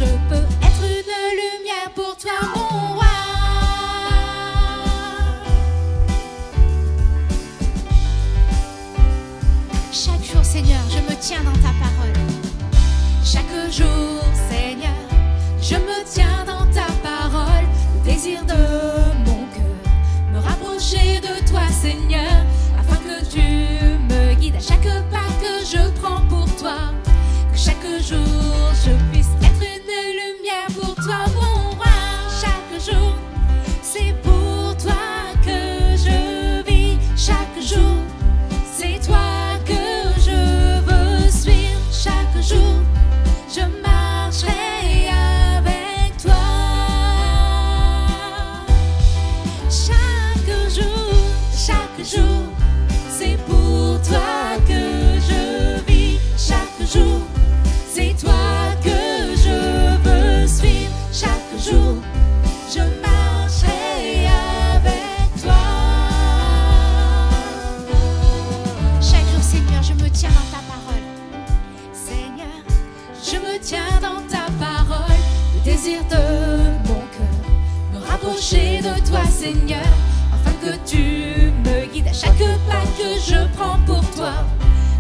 je peux être une lumière pour toi, mon roi. Chaque jour, Seigneur, je me tiens dans ta parole. Chaque jour, Seigneur, je me tiens dans ta parole. Le désir de mon cœur, me rapprocher de toi, Seigneur, afin que tu me guides à chaque pas que je prends pour toi. Que chaque jour, je puisse être une lumière pour toi, mon roi. Chaque jour, c'est pour toi que je vis. Chaque jour, c'est toi que je veux suivre. Chaque jour, je marcherai avec toi. Chaque jour, c'est pour toi que je vis. Chaque jour, c'est toi que je veux suivre. Chaque jour, je marcherai avec toi. Chaque jour, Seigneur, je me tiens dans ta parole. Seigneur, je me tiens dans ta parole. Le désir de mon cœur, me rapprocher de toi, Seigneur, afin que tu me guides à chaque pas que je prends pour toi.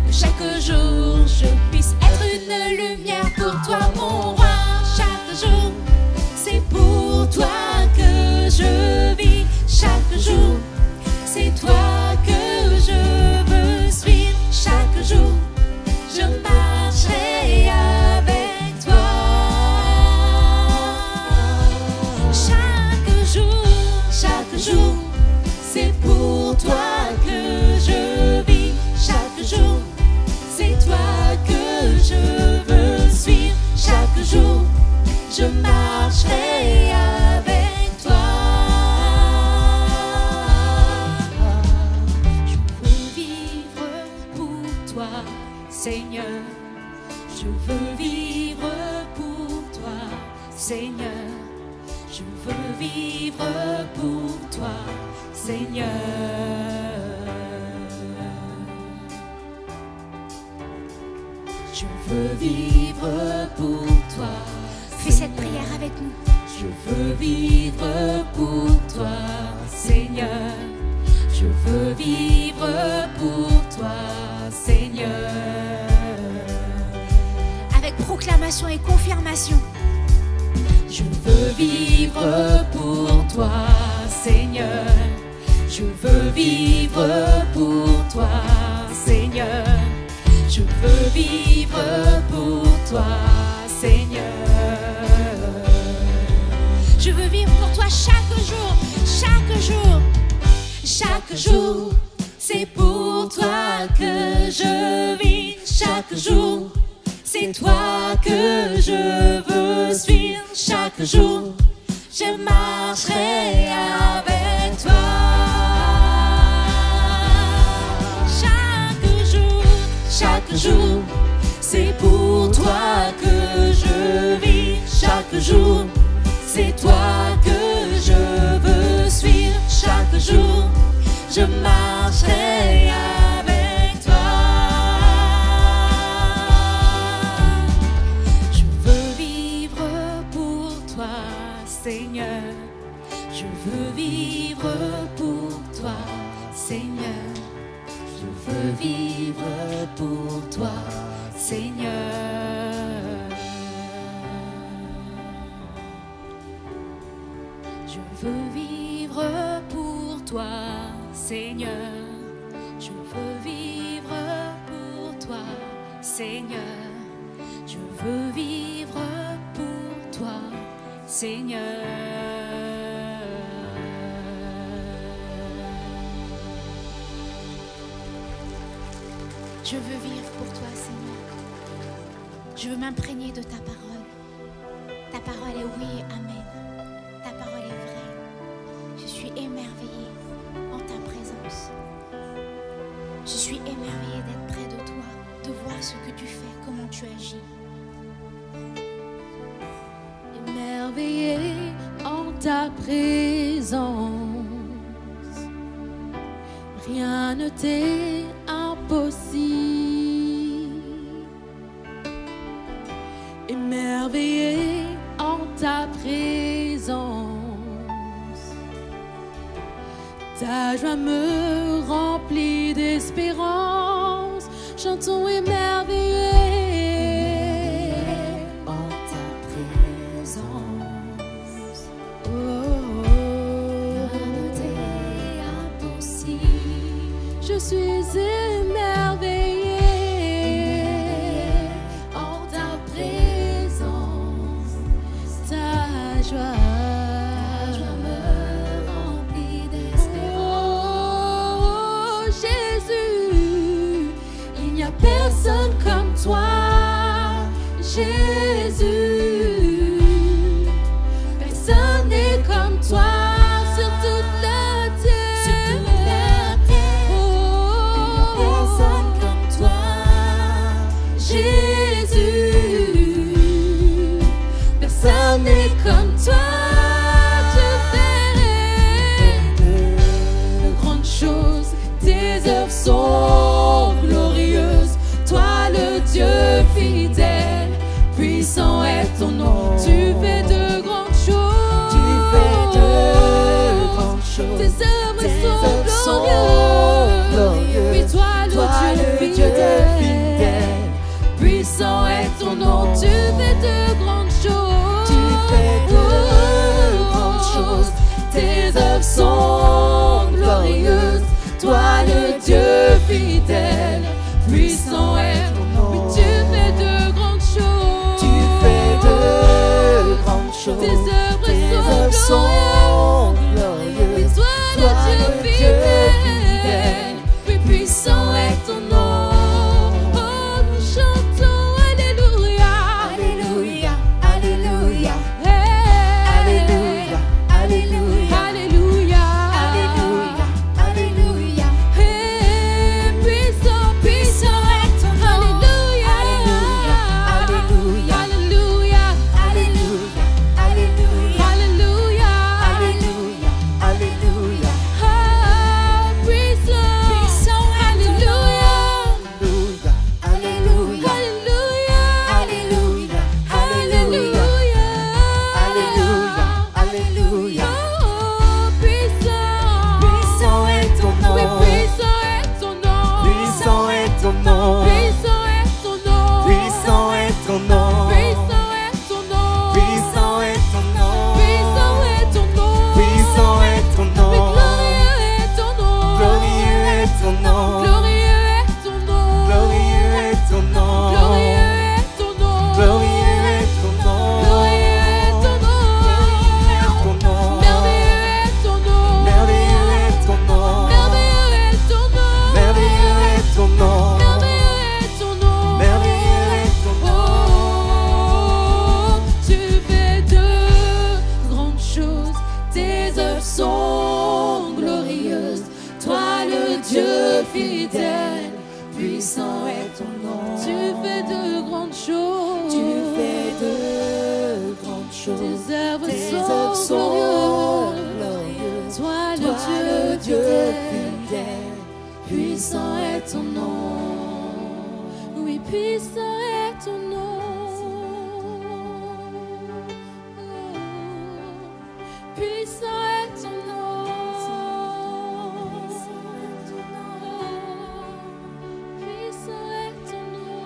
Que chaque jour, je puisse être une lumière pour toi, mon roi. Chaque jour, c'est pour toi que je vis. Chaque jour, c'est toi que je veux suivre. Chaque jour, je marcherai avec toi. Chaque jour, c'est pour toi que je vis. Chaque jour, c'est toi que je veux suivre. Chaque jour, je marcherai avec toi. Je veux vivre pour toi, Seigneur. Je veux vivre pour toi, Seigneur. Je veux vivre pour toi, Seigneur. Je veux vivre pour toi. Fais cette prière avec nous. Je veux vivre pour toi, Seigneur. Je veux vivre pour toi, Seigneur. Avec proclamation et confirmation. Je veux vivre pour toi, Seigneur. Je veux vivre pour toi, Seigneur. Je veux vivre pour toi, Seigneur. Je veux vivre pour toi chaque jour, chaque jour, chaque jour. C'est pour toi que je vis. Chaque jour, c'est toi que je veux suivre. Chaque jour, je marcherai avec toi. Chaque jour, c'est pour toi que je vis. Chaque jour, c'est toi que je veux suivre. Chaque jour, je marcherai avec toi. Je veux vivre pour toi, Seigneur. Je veux vivre pour toi, Seigneur. Je veux vivre pour toi, Seigneur. Je veux vivre pour toi, Seigneur. Je veux vivre pour toi, Seigneur. Je veux vivre pour toi, Seigneur. Je veux vivre pour toi, Seigneur. Je veux m'imprégner de ta parole. Ta parole est oui et amen. Ta parole est vraie. Je suis émerveillée en ta présence. Je suis émerveillée d'être près de toi, de voir ce que tu fais, comment tu agis. Émerveillée en ta présence. Rien ne t'est impossible. Émerveillé ta présence. Ta joie me remplit d'espérance. Chantons émerveillés en ta présence. Rien n'est impossible. Je suis émerveillée en ta présence. ta joie. Personne comme toi, Jésus. Personne n'est comme toi sur toute la terre. Sur toute la terre. Oh, personne comme toi, Jésus. Personne n'est comme toi. Tu fais de grandes choses. Tes œuvres sont glorieuses. Toi le Dieu fidèle, puissant est ton nom. Tu fais de grandes choses. Tu fais de grandes choses. Tes œuvres sont glorieuses. Oui, toi le Dieu fidèle, puissant est ton nom. Tu fais de grandes choses. Tu fais de grandes choses. Tes œuvres sont glorieuses. Toi le Dieu fidèle, puissant est ton nom. Oui, tu fais de grandes choses. Tu fais de grandes choses. Tes œuvres sont glorieuses. Oui, toi le Dieu fidèle, oui, puissant est ton nom. Oh, nous chantons Alléluia. Alléluia, Alléluia. Alléluia, Alléluia. Alléluia, Alléluia, Alléluia. Puissant, puissant est ton nom. Alléluia, Alléluia, Alléluia, Alléluia, Alléluia, Alléluia, Alléluia, Alléluia. Puissant, puissant, Alléluia, Alléluia, Alléluia, Alléluia, Alléluia, Alléluia. Oh, puissant, puissant est ton nom. Oui, puissant est ton nom. Puissant est ton nom. Puissant est ton nom. Puissant est ton nom. Puissant est ton nom. Puissant est ton nom. Puissant est ton nom. Puissant est ton nom. Glorieux est ton nom. Glorieux est ton nom. Glorieux est ton nom. Glorieux est ton nom. Glorieux est ton nom. Glorieux est ton nom. Glorieux est ton nom. Merveilleux est ton nom. Merveilleux est ton nom. Merveilleux est ton nom. Merveilleux est ton nom. Merveilleux est ton nom. Merveilleux est ton nom. Oh, tu fais de grandes choses. Tes œuvres sont glorieuses. Toi le Dieu fidèle, puissant est ton nom. Tu fais de grandes choses. Tu fais de grandes choses. Tes œuvres sont glorieuses. Toi le Dieu fidèle, puissant est ton nom. Oui, puissant est ton nom. Puissant est ton nom. Puissant est ton nom.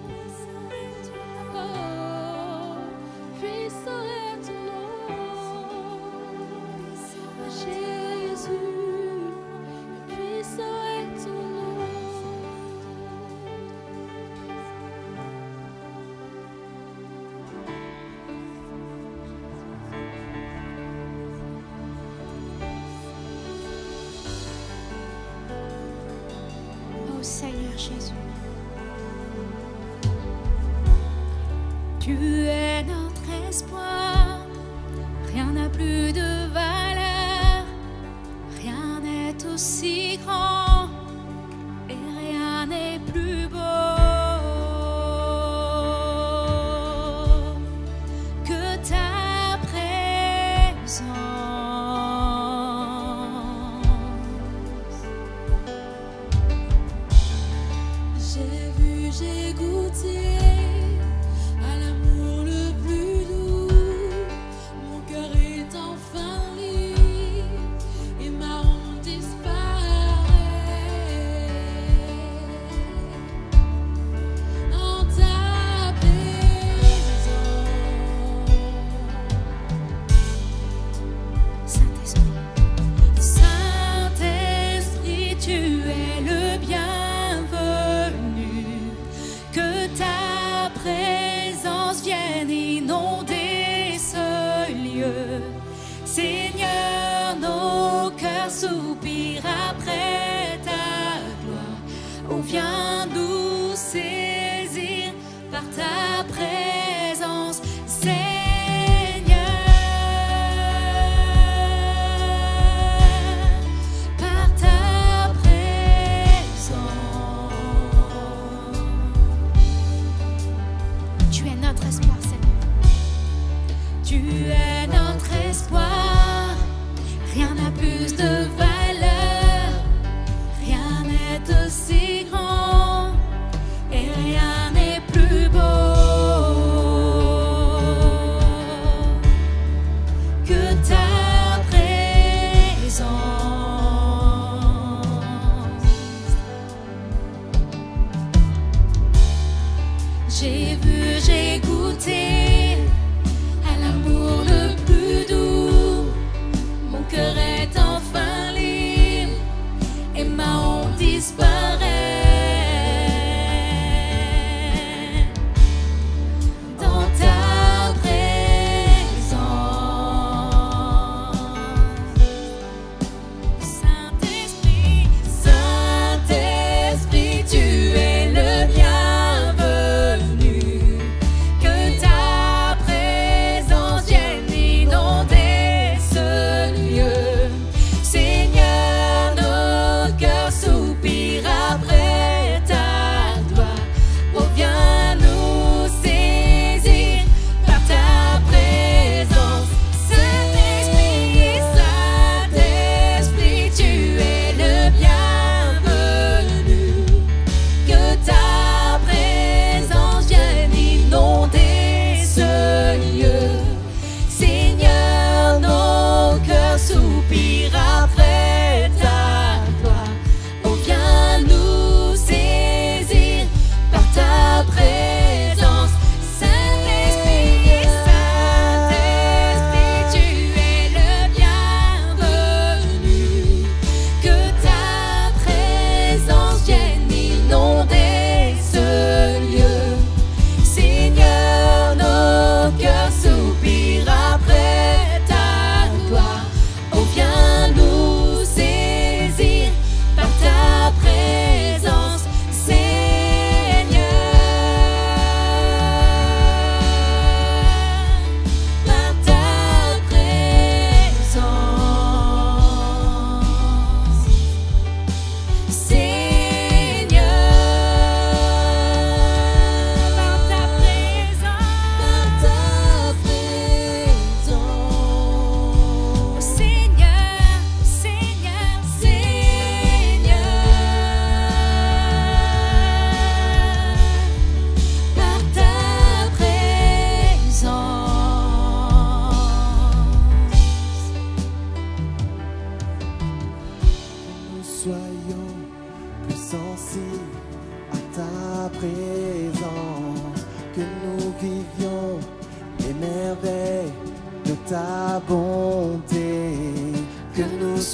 Puissant est ton nom. Puissant est ton nom. Jésus, puissant est ton nom. Oh Seigneur Jésus, tu es notre espoir. Rien n'a plus de valeur, rien n'est aussi grand et rien n'est plus beau que ta présence. J'ai vu, j'ai goûté à l'amour le plus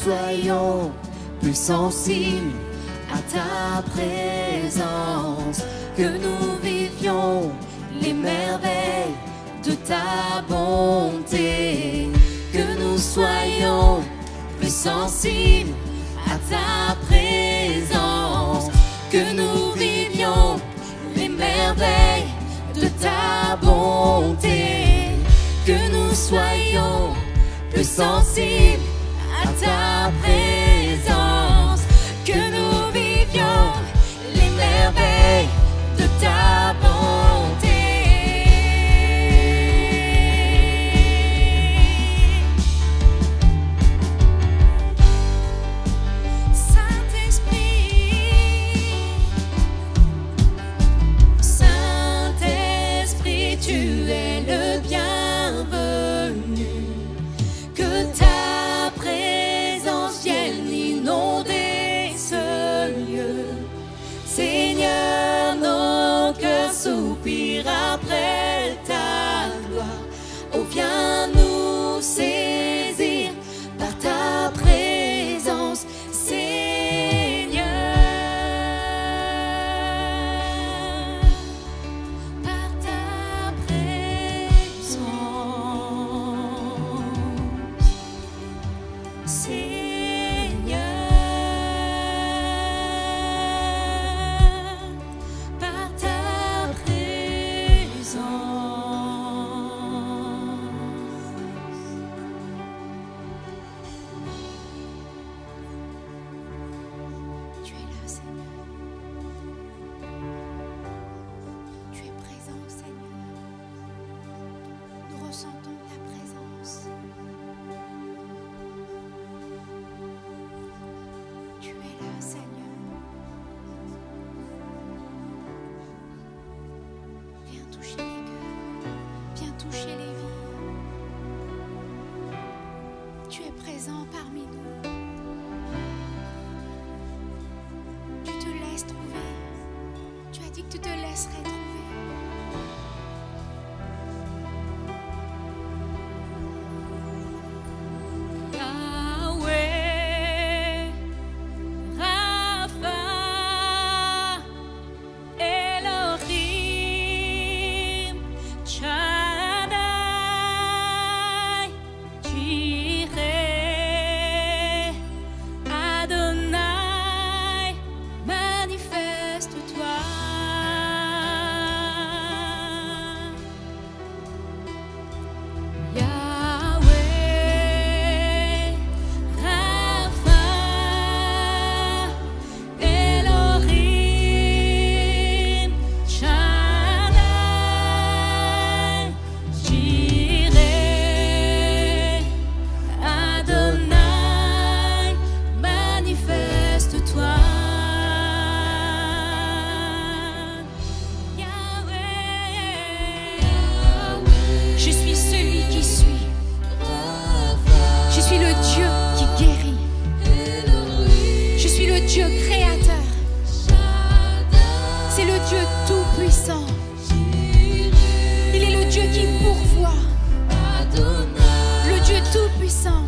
soyons plus sensibles à ta présence, que nous vivions les merveilles de ta bonté, que nous soyons plus sensibles à ta présence, que nous vivions les merveilles de ta bonté, que nous soyons plus sensibles à ta présence, que nous vivions les merveilles de ta bonté. Saint-Esprit, tu es le bienvenu, que ta présence vienne inonder ce lieu. Seigneur, nos cœurs soupirent après ta gloire. Oh, viens nous saisir par ta présence, Seigneur. Par ta présence, Seigneur. Par ta présence. Tu es là, Seigneur. Tu es présent, Seigneur. Nous ressentons ta présence. Tu es là, Seigneur. Viens toucher les cœurs, viens toucher les vies. Tu es présent parmi nous. Tu te laisses trouver. Tu as dit que tu te laisserais trouver. Yahweh, Rapha, Elohim, Shaddai, Jireh, Adonai, manifeste-toi. Yahweh, Rapha, Elohim, Shaddai, Jireh, Adonai, manifeste-toi. Yahweh, je suis celui qui suis. Je suis le Dieu qui guérit. Je suis le Dieu créateur. C'est le Dieu tout-puissant. Il est le Dieu qui pourvoit. Le Dieu tout-puissant.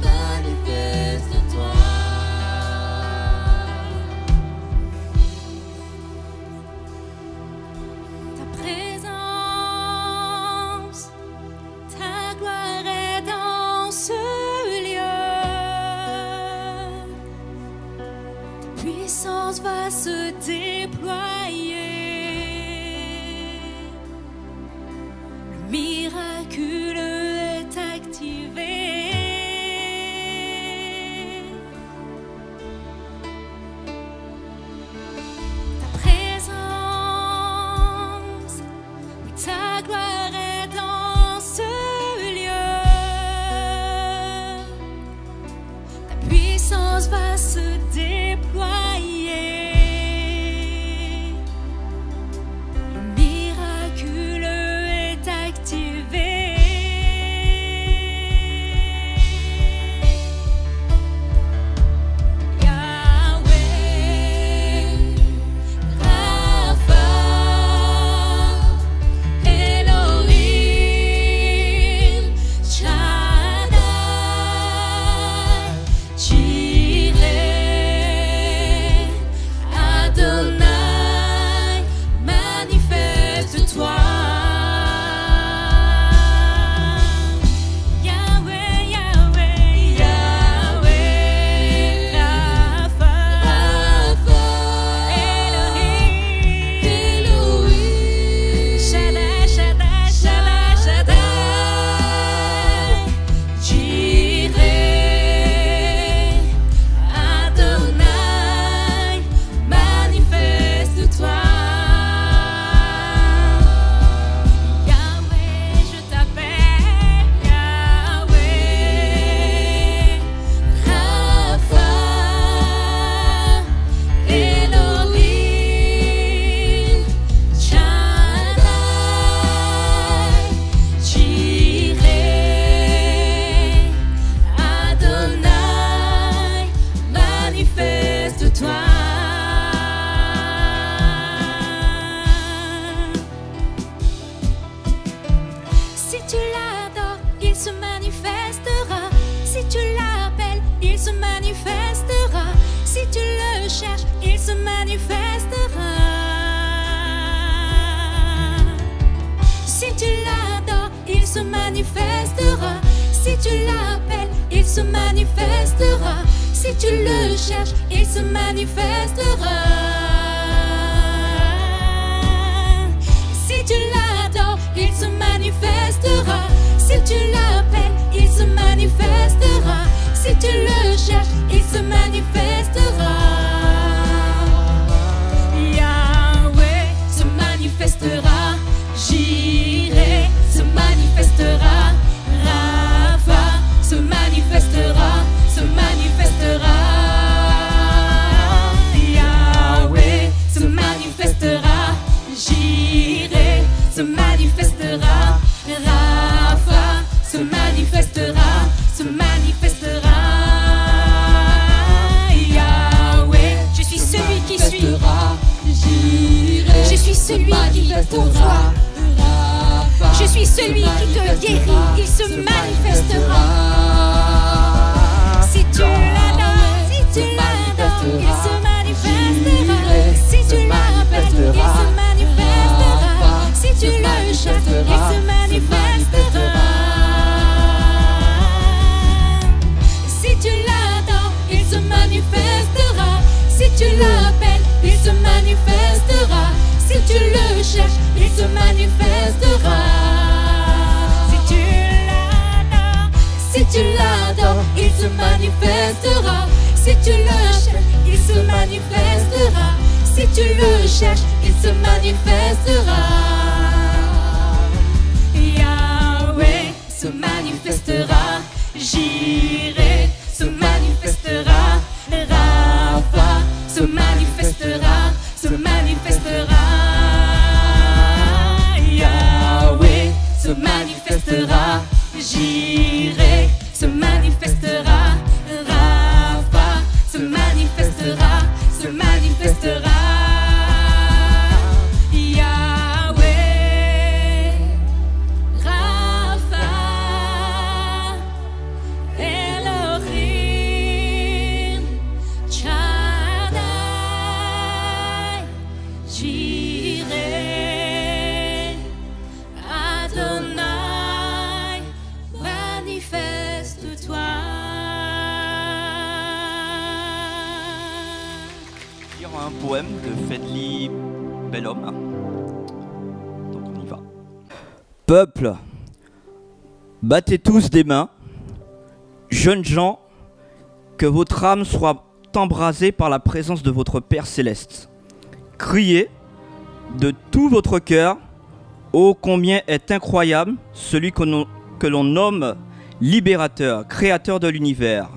Ta présence, ta gloire est dans ce lieu. Ta puissance va se déployer. Le miraculeux est activé. Ta présence, oui, ta gloire est dans ce lieu. Ta puissance va se déployer. Le miraculeux est activé. Yahweh, Rapha, Elohim, Shaddai, il se manifestera. Si tu le cherches, il se manifestera. Si tu l'adores, il se manifestera. Si tu l'appelles, il se manifestera. Si tu le cherches, il se manifestera. Si tu l'adores, il se manifestera. Si tu l'appelles, il se manifestera. Si tu le cherches, il se manifestera. Yahweh se manifestera. J'irai se manifestera. Rapha se manifestera. Se manifestera. Yahweh se manifestera. J'irai se manifestera. Rapha se manifestera. Se manifestera. Yahweh, je suis celui qui suis. Je suis celui qui te pourvoit. Je suis celui qui te guérit. Il se manifestera. Si tu l'adores, si tu l'adores, il se manifestera. Si tu l'appelles, il se manifestera. Si tu le cherches, il se manifestera. Si tu l'adores, il se manifestera. Si tu l'appelles, il se manifestera. Si tu le cherches, il se manifestera. Si tu l'adores, si tu l'adores, il se manifestera. Si tu le cherches, il se manifestera. Si tu le cherches, il se manifestera. Yahweh se manifestera. J'irai se manifestera. Rapha se manifestera. Se manifestera. Yahweh se manifestera. J'irai se manifestera. Rapha se manifestera. Se manifestera. Un poème de Fedli Bellhomme. Donc on y va. Peuple, battez tous des mains, jeunes gens, que votre âme soit embrasée par la présence de votre Père Céleste. Criez de tout votre cœur, ô combien est incroyable celui que l'on nomme libérateur, créateur de l'univers.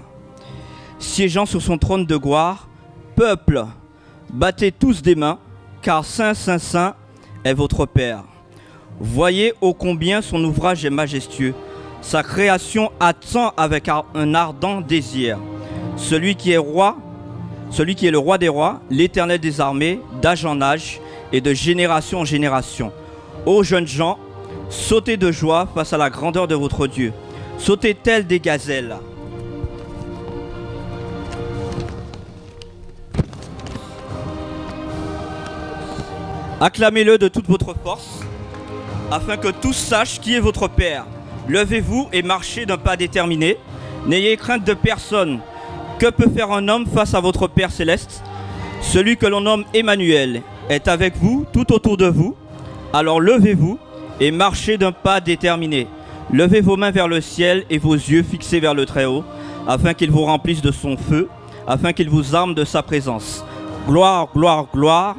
Siégeant sur son trône de gloire, peuple, battez tous des mains, car Saint, Saint, Saint est votre Père. Voyez ô combien son ouvrage est majestueux. Sa création attend avec un ardent désir. Celui qui est le roi des rois, l'Éternel des armées, d'âge en âge et de génération en génération. Ô jeunes gens, sautez de joie face à la grandeur de votre Dieu. Sautez tels des gazelles. Acclamez-le de toute votre force, afin que tous sachent qui est votre Père. Levez-vous et marchez d'un pas déterminé. N'ayez crainte de personne. Que peut faire un homme face à votre Père Céleste? Celui que l'on nomme Emmanuel est avec vous, tout autour de vous. Alors levez-vous et marchez d'un pas déterminé. Levez vos mains vers le ciel et vos yeux fixés vers le Très-Haut, afin qu'il vous remplisse de son feu, afin qu'il vous arme de sa présence. Gloire, gloire, gloire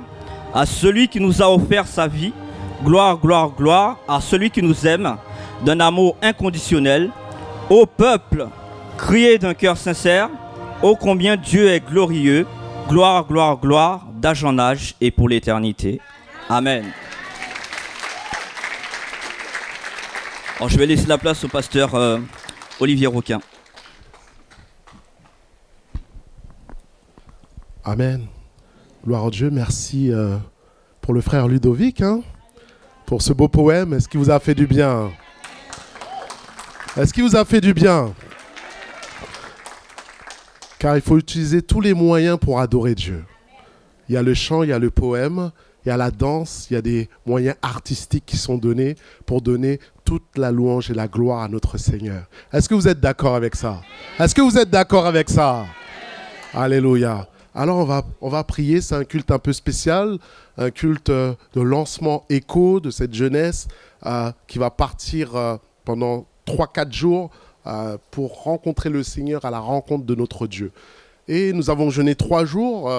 à celui qui nous a offert sa vie. Gloire, gloire, gloire à celui qui nous aime d'un amour inconditionnel. Ô peuple, criez d'un cœur sincère, ô combien Dieu est glorieux. Gloire, gloire, gloire, d'âge en âge et pour l'éternité. Amen. Alors, je vais laisser la place au pasteur Olivier Roquin. Amen. Gloire à Dieu. Merci pour le frère Ludovic, pour ce beau poème. Est-ce qu'il vous a fait du bien? Est-ce qu'il vous a fait du bien? Car il faut utiliser tous les moyens pour adorer Dieu. Il y a le chant, il y a le poème, il y a la danse, il y a des moyens artistiques qui sont donnés pour donner toute la louange et la gloire à notre Seigneur. Est-ce que vous êtes d'accord avec ça? Est-ce que vous êtes d'accord avec ça? Alléluia. Alors on va prier, c'est un culte un peu spécial, un culte de lancement écho de cette jeunesse qui va partir pendant 3-4 jours pour rencontrer le Seigneur à la rencontre de notre Dieu. Et nous avons jeûné 3 jours,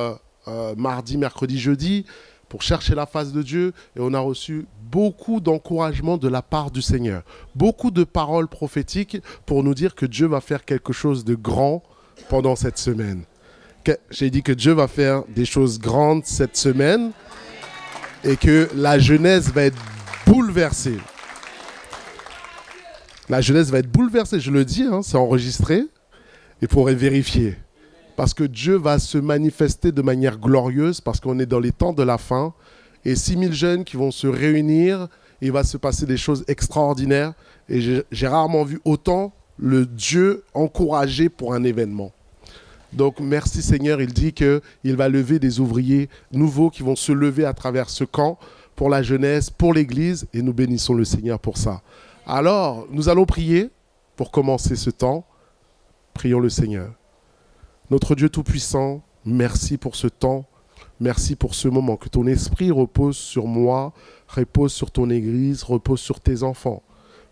mardi, mercredi, jeudi, pour chercher la face de Dieu. Et on a reçu beaucoup d'encouragement de la part du Seigneur. Beaucoup de paroles prophétiques pour nous dire que Dieu va faire quelque chose de grand pendant cette semaine. J'ai dit que Dieu va faire des choses grandes cette semaine et que la jeunesse va être bouleversée. La jeunesse va être bouleversée, je le dis, hein, c'est enregistré. Il faudrait vérifier. Parce que Dieu va se manifester de manière glorieuse, parce qu'on est dans les temps de la fin. Et 6000 jeunes qui vont se réunir, il va se passer des choses extraordinaires. Et j'ai rarement vu autant le Dieu encouragé pour un événement. Donc merci Seigneur, il dit qu'il va lever des ouvriers nouveaux qui vont se lever à travers ce camp pour la jeunesse, pour l'Église. Et nous bénissons le Seigneur pour ça. Alors, nous allons prier pour commencer ce temps. Prions le Seigneur. Notre Dieu Tout-Puissant, merci pour ce temps, merci pour ce moment. Que ton esprit repose sur moi, repose sur ton Église, repose sur tes enfants.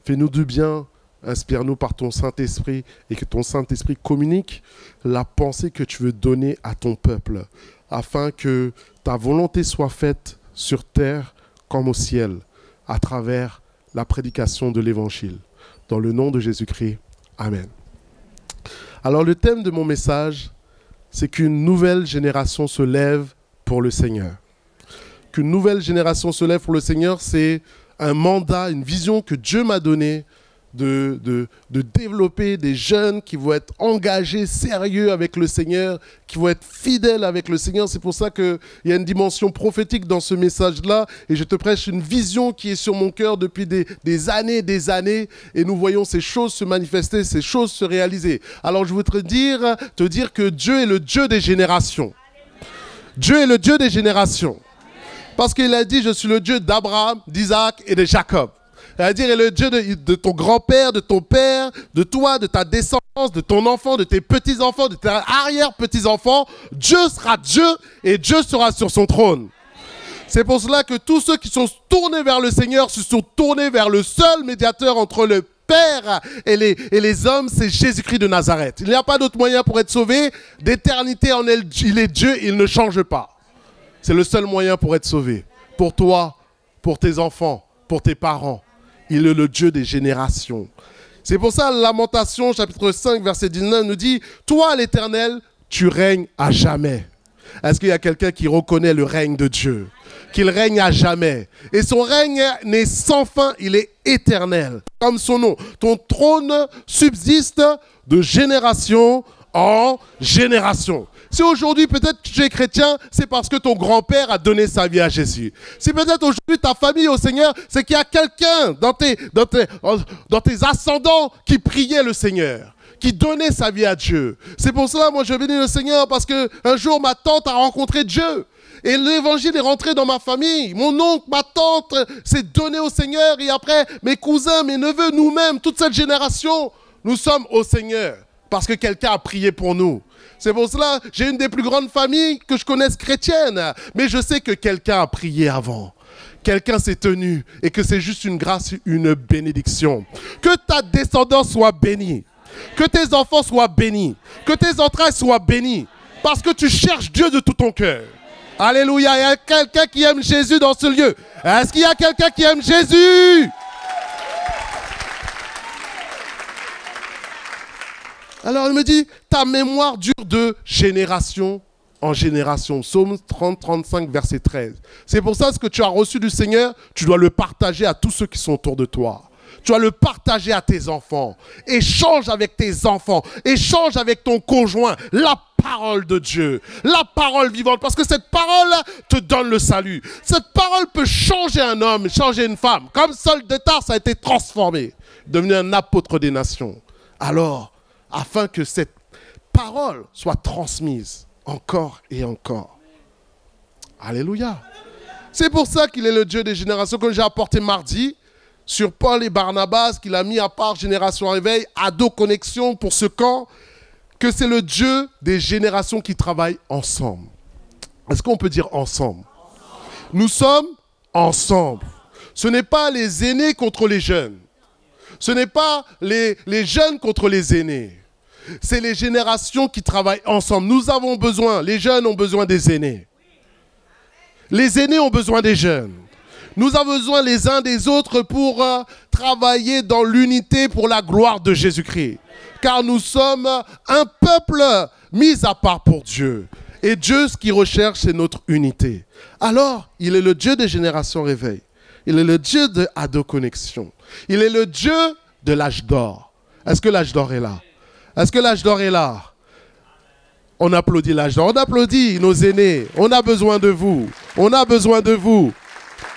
Fais-nous du bien, inspire-nous par ton Saint-Esprit et que ton Saint-Esprit communique la pensée que tu veux donner à ton peuple, afin que ta volonté soit faite sur terre comme au ciel, à travers la prédication de l'Évangile. Dans le nom de Jésus-Christ, Amen. Alors le thème de mon message, c'est qu'une nouvelle génération se lève pour le Seigneur. Qu'une nouvelle génération se lève pour le Seigneur, c'est un mandat, une vision que Dieu m'a donnée de développer des jeunes qui vont être engagés, sérieux avec le Seigneur, qui vont être fidèles avec le Seigneur. C'est pour ça qu'il y a une dimension prophétique dans ce message-là. Et je te prêche une vision qui est sur mon cœur depuis des années. Et nous voyons ces choses se manifester, ces choses se réaliser. Alors je voudrais te dire que Dieu est le Dieu des générations. Dieu est le Dieu des générations. Parce qu'il a dit, je suis le Dieu d'Abraham, d'Isaac et de Jacob. C'est-à-dire, le Dieu de ton grand-père, de ton père, de toi, de ta descendance, de ton enfant, de tes petits-enfants, de tes arrière-petits-enfants. Dieu sera Dieu et Dieu sera sur son trône. C'est pour cela que tous ceux qui sont tournés vers le Seigneur se sont tournés vers le seul médiateur entre le Père et les hommes, c'est Jésus-Christ de Nazareth. Il n'y a pas d'autre moyen pour être sauvé. D'éternité en elle, il est Dieu, il ne change pas. C'est le seul moyen pour être sauvé. Pour toi, pour tes enfants, pour tes parents. Il est le Dieu des générations. C'est pour ça, Lamentation, chapitre 5, verset 19, nous dit « Toi, l'Éternel, tu règnes à jamais. » Est-ce qu'il y a quelqu'un qui reconnaît le règne de Dieu? Qu'il règne à jamais. Et son règne n'est sans fin, il est éternel. Comme son nom. Ton trône subsiste de génération en génération. Si aujourd'hui peut-être tu es chrétien, c'est parce que ton grand-père a donné sa vie à Jésus. Si peut-être aujourd'hui ta famille au Seigneur, c'est qu'il y a quelqu'un dans tes ascendants qui priait le Seigneur, qui donnait sa vie à Dieu. C'est pour cela, moi je bénis le Seigneur parce qu'un jour ma tante a rencontré Dieu. Et l'évangile est rentré dans ma famille. Mon oncle, ma tante s'est donné au Seigneur. Et après, mes cousins, mes neveux, nous-mêmes, toute cette génération, nous sommes au Seigneur. Parce que quelqu'un a prié pour nous. C'est pour cela, j'ai une des plus grandes familles que je connaisse chrétienne. Mais je sais que quelqu'un a prié avant. Quelqu'un s'est tenu. Et que c'est juste une grâce, une bénédiction. Que ta descendance soit bénie. Que tes enfants soient bénis. Que tes entrailles soient bénies. Parce que tu cherches Dieu de tout ton cœur. Alléluia. Il y a quelqu'un qui aime Jésus dans ce lieu. Est-ce qu'il y a quelqu'un qui aime Jésus? Alors il me dit, ta mémoire dure de génération en génération. Psaume 30, 35, verset 13. C'est pour ça que ce que tu as reçu du Seigneur, tu dois le partager à tous ceux qui sont autour de toi. Tu dois le partager à tes enfants. Échange avec tes enfants. Échange avec ton conjoint. La parole de Dieu. La parole vivante. Parce que cette parole te donne le salut. Cette parole peut changer un homme, changer une femme. Comme Saul de Tarse a été transformé. Devenu un apôtre des nations. Alors, afin que cette parole soit transmise encore et encore. Alléluia. C'est pour ça qu'il est le Dieu des générations, comme j'ai apporté mardi, sur Paul et Barnabas, qu'il a mis à part Génération Réveil, Ado Connexion pour ce camp, que c'est le Dieu des générations qui travaillent ensemble. Est-ce qu'on peut dire ensemble? Nous sommes ensemble. Ce n'est pas les aînés contre les jeunes. Ce n'est pas les jeunes contre les aînés. C'est les générations qui travaillent ensemble. Nous avons besoin, les jeunes ont besoin des aînés. Les aînés ont besoin des jeunes. Nous avons besoin les uns des autres pour travailler dans l'unité pour la gloire de Jésus-Christ. Car nous sommes un peuple mis à part pour Dieu. Et Dieu, ce qu'il recherche, c'est notre unité. Alors, il est le Dieu des générations réveil. Il est le Dieu de Ado Connexion. Il est le Dieu de l'âge d'or. Est-ce que l'âge d'or est là? Est-ce que l'âge d'or est là? On applaudit l'âge d'or. On applaudit nos aînés. On a besoin de vous. On a besoin de vous.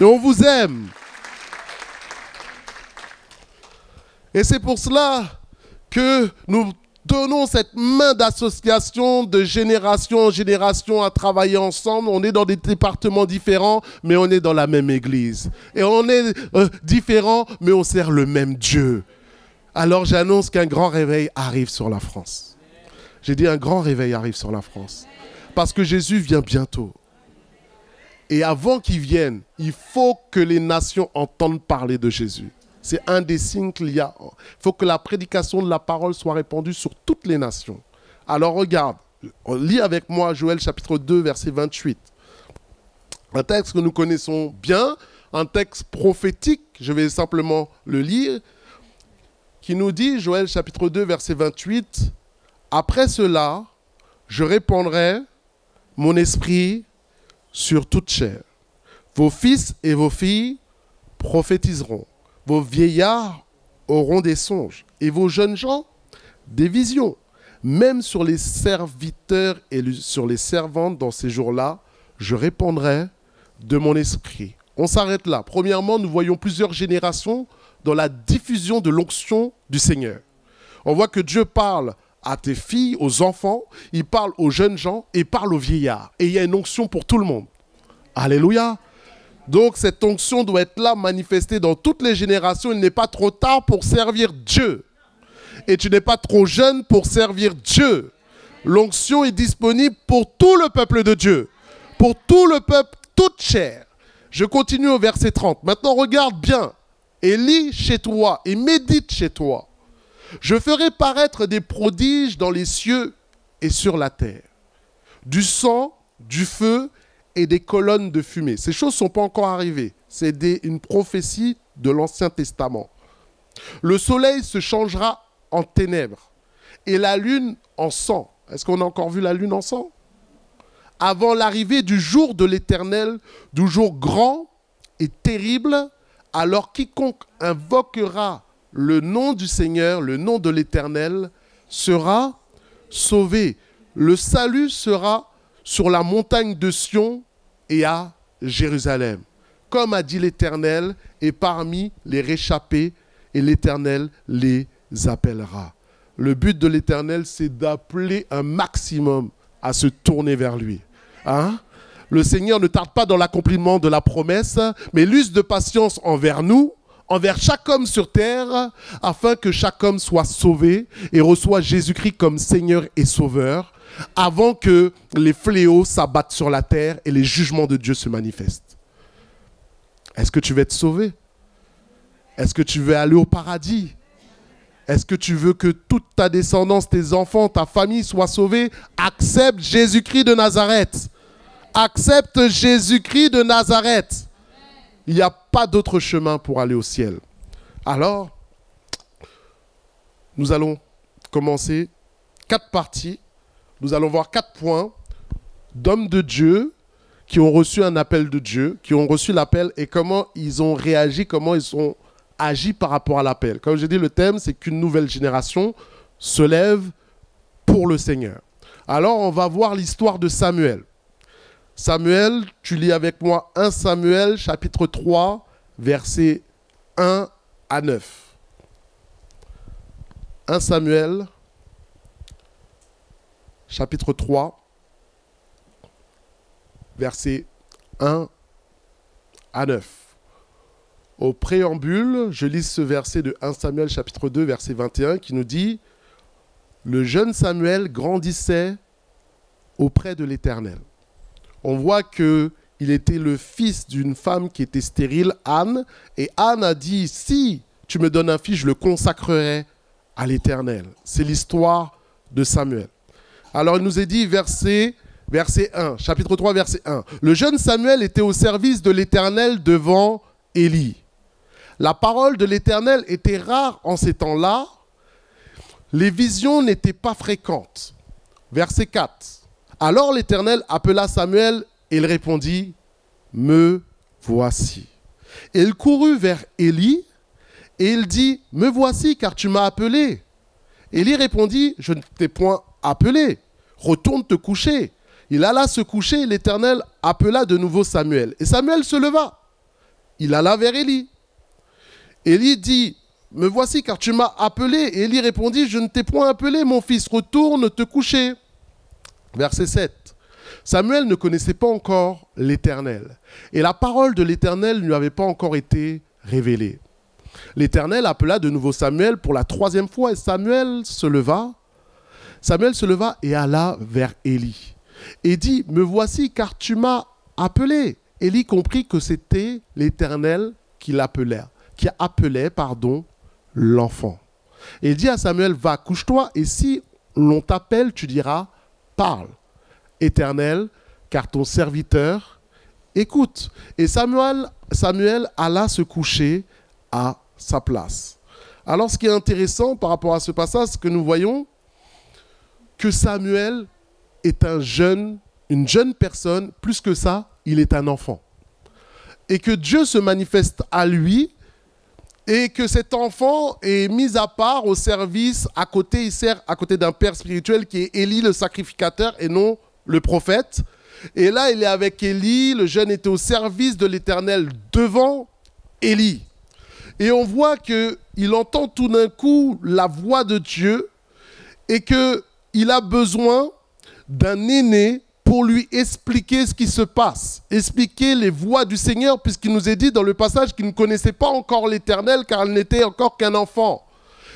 Et on vous aime. Et c'est pour cela que nous donnons cette main d'association de génération en génération à travailler ensemble. On est dans des départements différents, mais on est dans la même église. Et on est différents, mais on sert le même Dieu. Alors j'annonce qu'un grand réveil arrive sur la France. J'ai dit un grand réveil arrive sur la France. Parce que Jésus vient bientôt. Et avant qu'il vienne, il faut que les nations entendent parler de Jésus. C'est un des signes qu'il y a. Il faut que la prédication de la parole soit répandue sur toutes les nations. Alors regarde, on lit avec moi Joël chapitre 2, verset 28. Un texte que nous connaissons bien, un texte prophétique, je vais simplement le lire, qui nous dit, Joël chapitre 2, verset 28, « Après cela, je répandrai mon esprit sur toute chair. Vos fils et vos filles prophétiseront. Vos vieillards auront des songes et vos jeunes gens des visions. Même sur les serviteurs et sur les servantes dans ces jours-là, je répandrai de mon esprit. » On s'arrête là. Premièrement, nous voyons plusieurs générations dans la diffusion de l'onction du Seigneur. On voit que Dieu parle à tes filles, aux enfants, il parle aux jeunes gens et il parle aux vieillards. Et il y a une onction pour tout le monde. Alléluia. Donc cette onction doit être là, manifestée dans toutes les générations. Il n'est pas trop tard pour servir Dieu. Et tu n'es pas trop jeune pour servir Dieu. L'onction est disponible pour tout le peuple de Dieu. Pour tout le peuple, toute chair. Je continue au verset 30. Maintenant, regarde bien et lis chez toi et médite chez toi. Je ferai paraître des prodiges dans les cieux et sur la terre. Du sang, du feu et des colonnes de fumée. Ces choses ne sont pas encore arrivées. C'est une prophétie de l'Ancien Testament. Le soleil se changera en ténèbres et la lune en sang. Est-ce qu'on a encore vu la lune en sang? Avant l'arrivée du jour de l'Éternel, du jour grand et terrible, alors quiconque invoquera le nom du Seigneur, le nom de l'Éternel, sera sauvé. Le salut sera sur la montagne de Sion et à Jérusalem. Comme a dit l'Éternel, et parmi les réchappés, et l'Éternel les appellera. Le but de l'Éternel, c'est d'appeler un maximum à se tourner vers lui. Hein? Le Seigneur ne tarde pas dans l'accomplissement de la promesse, mais il use de patience envers nous, envers chaque homme sur terre, afin que chaque homme soit sauvé et reçoit Jésus-Christ comme Seigneur et Sauveur, avant que les fléaux s'abattent sur la terre et les jugements de Dieu se manifestent. Est-ce que tu veux être sauvé? Est-ce que tu veux aller au paradis? Est-ce que tu veux que toute ta descendance, tes enfants, ta famille soient sauvés? Accepte Jésus-Christ de Nazareth. Accepte Jésus-Christ de Nazareth. Il n'y a pas d'autre chemin pour aller au ciel. Alors, nous allons commencer 4 parties. Nous allons voir 4 points d'hommes de Dieu qui ont reçu un appel de Dieu, qui ont reçu l'appel et comment ils ont réagi, comment ils ont agi par rapport à l'appel. Comme j'ai dit, le thème, c'est qu'une nouvelle génération se lève pour le Seigneur. Alors, on va voir l'histoire de Samuel. Samuel, tu lis avec moi 1 Samuel, chapitre 3, versets 1 à 9. 1 Samuel, chapitre 3, versets 1 à 9. Au préambule, je lis ce verset de 1 Samuel chapitre 2, verset 21, qui nous dit « Le jeune Samuel grandissait auprès de l'Éternel. » On voit qu'il était le fils d'une femme qui était stérile, Anne, et Anne a dit « Si tu me donnes un fils, je le consacrerai à l'Éternel. » C'est l'histoire de Samuel. Alors il nous est dit, verset 1, chapitre 3, verset 1. « Le jeune Samuel était au service de l'Éternel devant Élie. La parole de l'Éternel était rare en ces temps-là. Les visions n'étaient pas fréquentes. » Verset 4. « Alors l'Éternel appela Samuel et il répondit, « Me voici. » Et il courut vers Élie et il dit, « Me voici car tu m'as appelé. » Élie répondit, « Je ne t'ai point appelé. Retourne te coucher. » Il alla se coucher et l'Éternel appela de nouveau Samuel. Et Samuel se leva. Il alla vers Élie. Élie dit, « Me voici car tu m'as appelé. » Et Élie répondit, « Je ne t'ai point appelé, mon fils. Retourne te coucher. » Verset 7. Samuel ne connaissait pas encore l'Éternel. Et la parole de l'Éternel ne lui avait pas encore été révélée. L'Éternel appela de nouveau Samuel pour la troisième fois et Samuel se leva. Samuel se leva et alla vers Élie. Et dit, « Me voici car tu m'as appelé. » Élie comprit que c'était l'Éternel qui appelait l'enfant. Et il dit à Samuel, « Va, couche-toi et si l'on t'appelle, tu diras, parle, Éternel, car ton serviteur écoute. » Et Samuel alla se coucher à sa place. Alors ce qui est intéressant par rapport à ce passage, c'est que nous voyons que Samuel est une jeune personne, plus que ça, il est un enfant. Et que Dieu se manifeste à lui et que cet enfant est mis à part au service, il sert à côté d'un père spirituel qui est Élie le sacrificateur et non le prophète. Et là, il est avec Élie, le jeune était au service de l'Éternel devant Élie. Et on voit qu'il entend tout d'un coup la voix de Dieu et qu'il a besoin d'un aîné pour lui expliquer ce qui se passe, expliquer les voies du Seigneur, puisqu'il nous est dit dans le passage qu'il ne connaissait pas encore l'Éternel car il n'était encore qu'un enfant.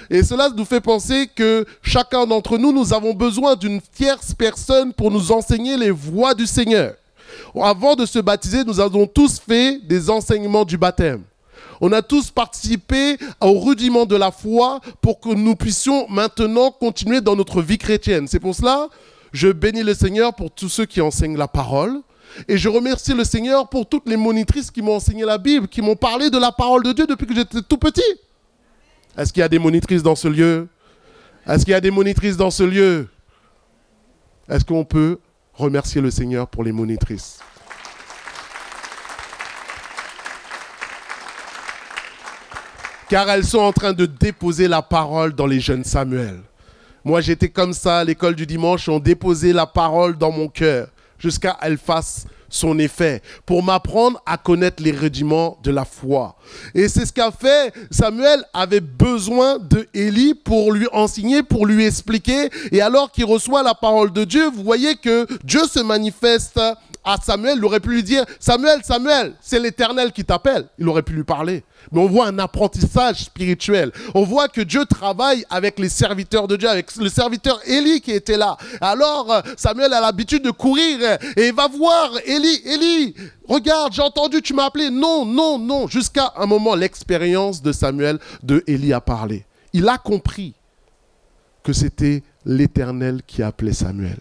Et cela nous fait penser que chacun d'entre nous, nous avons besoin d'une tierce personne pour nous enseigner les voies du Seigneur. Avant de se baptiser, nous avons tous fait des enseignements du baptême. On a tous participé au rudiment de la foi pour que nous puissions maintenant continuer dans notre vie chrétienne. C'est pour cela je bénis le Seigneur pour tous ceux qui enseignent la parole. Et je remercie le Seigneur pour toutes les monitrices qui m'ont enseigné la Bible, qui m'ont parlé de la parole de Dieu depuis que j'étais tout petit. Est-ce qu'il y a des monitrices dans ce lieu? Est-ce qu'il y a des monitrices dans ce lieu? Est-ce qu'on peut remercier le Seigneur pour les monitrices? Car elles sont en train de déposer la parole dans les jeunes Samuel. Moi, j'étais comme ça à l'école du dimanche, on déposait la parole dans mon cœur jusqu'à ce qu'elle fasse son effet, pour m'apprendre à connaître les rudiments de la foi. Et c'est ce qu'a fait Samuel, avait besoin de Élie pour lui enseigner, pour lui expliquer. Et alors qu'il reçoit la parole de Dieu, vous voyez que Dieu se manifeste à Samuel. Il aurait pu lui dire, Samuel, Samuel, c'est l'Éternel qui t'appelle. Il aurait pu lui parler. Mais on voit un apprentissage spirituel. On voit que Dieu travaille avec les serviteurs de Dieu, avec le serviteur Élie qui était là. Alors Samuel a l'habitude de courir et il va voir Élie, Élie, regarde, j'ai entendu, tu m'as appelé. Non, non, non. Jusqu'à un moment, l'expérience de Samuel, de Élie a parlé. Il a compris que c'était l'Éternel qui appelait Samuel.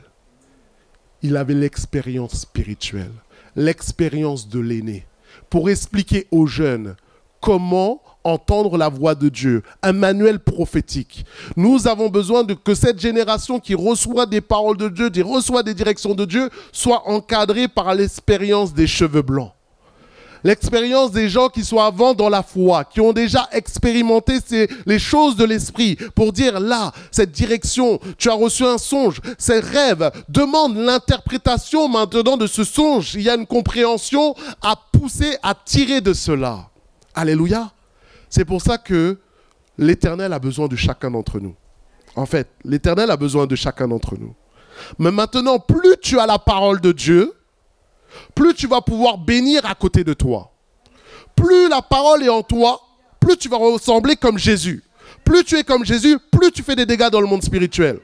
Il avait l'expérience spirituelle, l'expérience de l'aîné, pour expliquer aux jeunes comment entendre la voix de Dieu, un manuel prophétique. Nous avons besoin que cette génération qui reçoit des paroles de Dieu, qui reçoit des directions de Dieu, soit encadrée par l'expérience des cheveux blancs. L'expérience des gens qui sont avant dans la foi, qui ont déjà expérimenté les choses de l'esprit, pour dire là, cette direction, tu as reçu un songe, ces rêves, demande l'interprétation maintenant de ce songe. Il y a une compréhension à pousser, à tirer de cela. Alléluia. C'est pour ça que l'Éternel a besoin de chacun d'entre nous. En fait, l'Éternel a besoin de chacun d'entre nous. Mais maintenant, plus tu as la parole de Dieu, plus tu vas pouvoir bénir à côté de toi. Plus la parole est en toi, plus tu vas ressembler comme Jésus. Plus tu es comme Jésus, plus tu fais des dégâts dans le monde spirituel.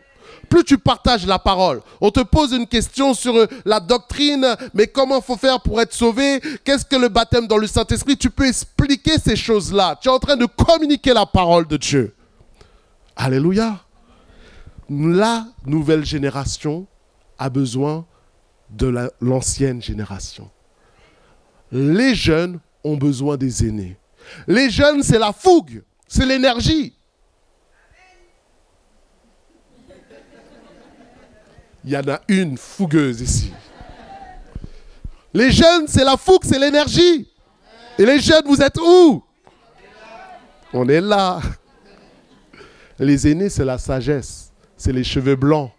Plus tu partages la parole. On te pose une question sur la doctrine, mais comment il faut faire pour être sauvé? Qu'est-ce que le baptême dans le Saint-Esprit? Tu peux expliquer ces choses-là. Tu es en train de communiquer la parole de Dieu. Alléluia. La nouvelle génération a besoin de l'ancienne génération. Les jeunes ont besoin des aînés. Les jeunes, c'est la fougue, c'est l'énergie. Il y en a une fougueuse ici. Les jeunes, c'est la fougue, c'est l'énergie. Et les jeunes, vous êtes où? On est là. Les aînés, c'est la sagesse. C'est les cheveux blancs.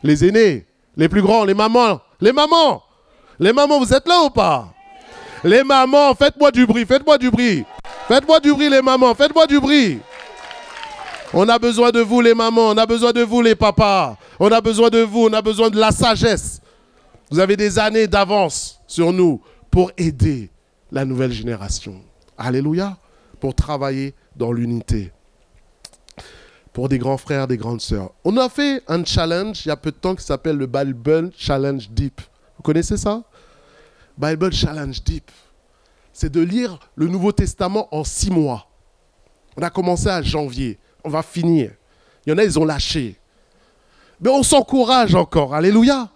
Les aînés, les plus grands, les mamans. Les mamans. Les mamans, vous êtes là ou pas? Les mamans, faites-moi du bruit, faites-moi du bruit. Faites-moi du bruit, les mamans, faites-moi du bruit. On a besoin de vous, les mamans. On a besoin de vous, les papas. On a besoin de vous. On a besoin de la sagesse. Vous avez des années d'avance sur nous pour aider la nouvelle génération. Alléluia. Pour travailler dans l'unité. Pour des grands frères, des grandes sœurs. On a fait un challenge il y a peu de temps qui s'appelle le Bible Challenge Deep. Vous connaissez ça? Bible Challenge Deep. C'est de lire le Nouveau Testament en 6 mois. On a commencé à janvier. On va finir. Il y en a, ils ont lâché. Mais on s'encourage encore. Alléluia.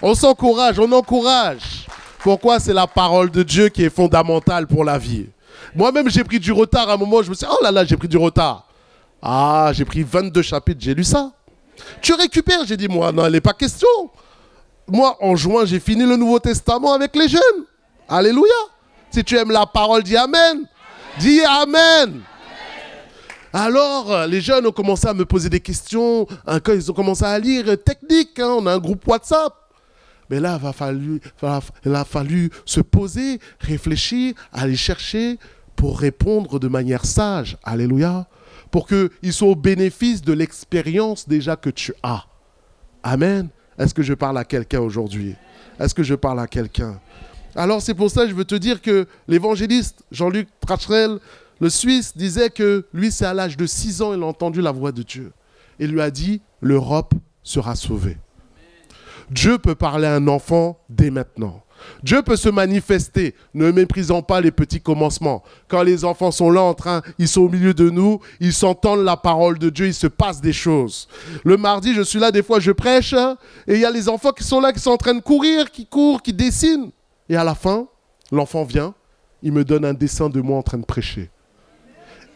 On s'encourage, on encourage. Pourquoi? C'est la parole de Dieu qui est fondamentale pour la vie. Moi-même, j'ai pris du retard à un moment. Je me suis dit, oh là là, j'ai pris du retard. Ah, j'ai pris 22 chapitres, j'ai lu ça. Tu récupères, j'ai dit, moi, non, il n'est pas question. Moi, en juin, j'ai fini le Nouveau Testament avec les jeunes. Alléluia. Si tu aimes la parole, dis Amen. Dis Amen. Alors, les jeunes ont commencé à me poser des questions. Quand ils ont commencé à lire, technique, hein, on a un groupe WhatsApp. Mais là, il a fallu se poser, réfléchir, aller chercher pour répondre de manière sage. Alléluia. Pour qu'ils soient au bénéfice de l'expérience déjà que tu as. Amen. Est-ce que je parle à quelqu'un aujourd'hui? Est-ce que je parle à quelqu'un? Alors c'est pour ça que je veux te dire que l'évangéliste Jean-Luc Trachel, le Suisse, disait que lui, c'est à l'âge de 6 ans, il a entendu la voix de Dieu. Il lui a dit, l'Europe sera sauvée. Dieu peut parler à un enfant dès maintenant. Dieu peut se manifester, ne méprisant pas les petits commencements. Quand les enfants sont là ils sont au milieu de nous, ils s'entendent la parole de Dieu, il se passe des choses. Le mardi, je suis là, des fois je prêche, et il y a les enfants qui sont là, qui sont en train de courir, qui courent, qui dessinent. Et à la fin, l'enfant vient, il me donne un dessin de moi en train de prêcher.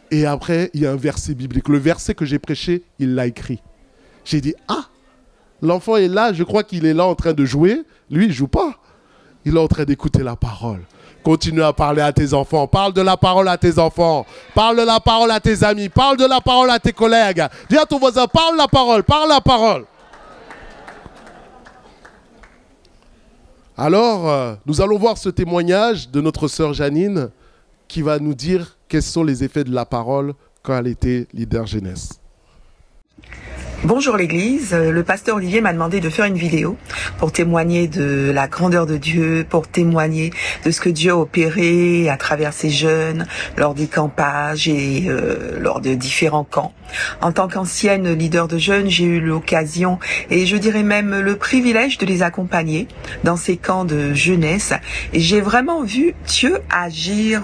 Et après, il y a un verset biblique. Le verset que j'ai prêché, il l'a écrit. J'ai dit, ah, l'enfant est là, je crois qu'il est là en train de jouer. Lui, il ne joue pas. Il est en train d'écouter la parole. Continue à parler à tes enfants. Parle de la parole à tes enfants. Parle de la parole à tes amis. Parle de la parole à tes collègues. Dis à ton voisin, parle la parole, parle la parole. Alors, nous allons voir ce témoignage de notre sœur Janine qui va nous dire quels sont les effets de la parole quand elle était leader jeunesse. Bonjour l'Église, le pasteur Olivier m'a demandé de faire une vidéo pour témoigner de la grandeur de Dieu, pour témoigner de ce que Dieu a opéré à travers ces jeunes lors des campages et lors de différents camps. En tant qu'ancienne leader de jeunes, j'ai eu l'occasion et je dirais même le privilège de les accompagner dans ces camps de jeunesse. Et j'ai vraiment vu Dieu agir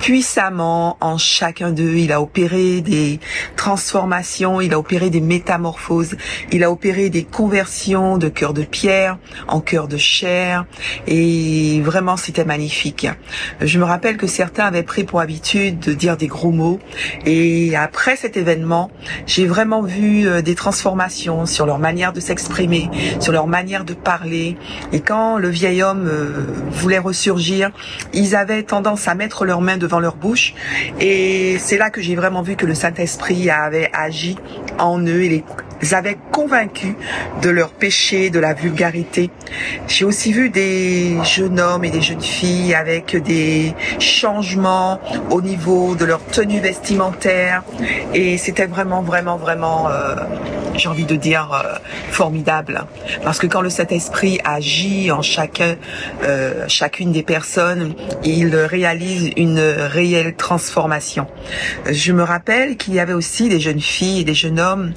puissamment en chacun d'eux. Il a opéré des transformations, il a opéré des métamorphoses, il a opéré des conversions de cœur de pierre en cœur de chair et vraiment c'était magnifique. Je me rappelle que certains avaient pris pour habitude de dire des gros mots et après cet événement, j'ai vraiment vu des transformations sur leur manière de s'exprimer, sur leur manière de parler et quand le vieil homme voulait ressurgir, ils avaient tendance à mettre leurs mains devant leur bouche et c'est là que j'ai vraiment vu que le Saint-Esprit avait agi en eux et les avait convaincus de leur péché, de la vulgarité. J'ai aussi vu des jeunes hommes et des jeunes filles avec des changements au niveau de leur tenue vestimentaire et c'était vraiment j'ai envie de dire, formidable. Parce que quand le Saint-Esprit agit en chacune des personnes, il réalise une réelle transformation. Je me rappelle qu'il y avait aussi des jeunes filles et des jeunes hommes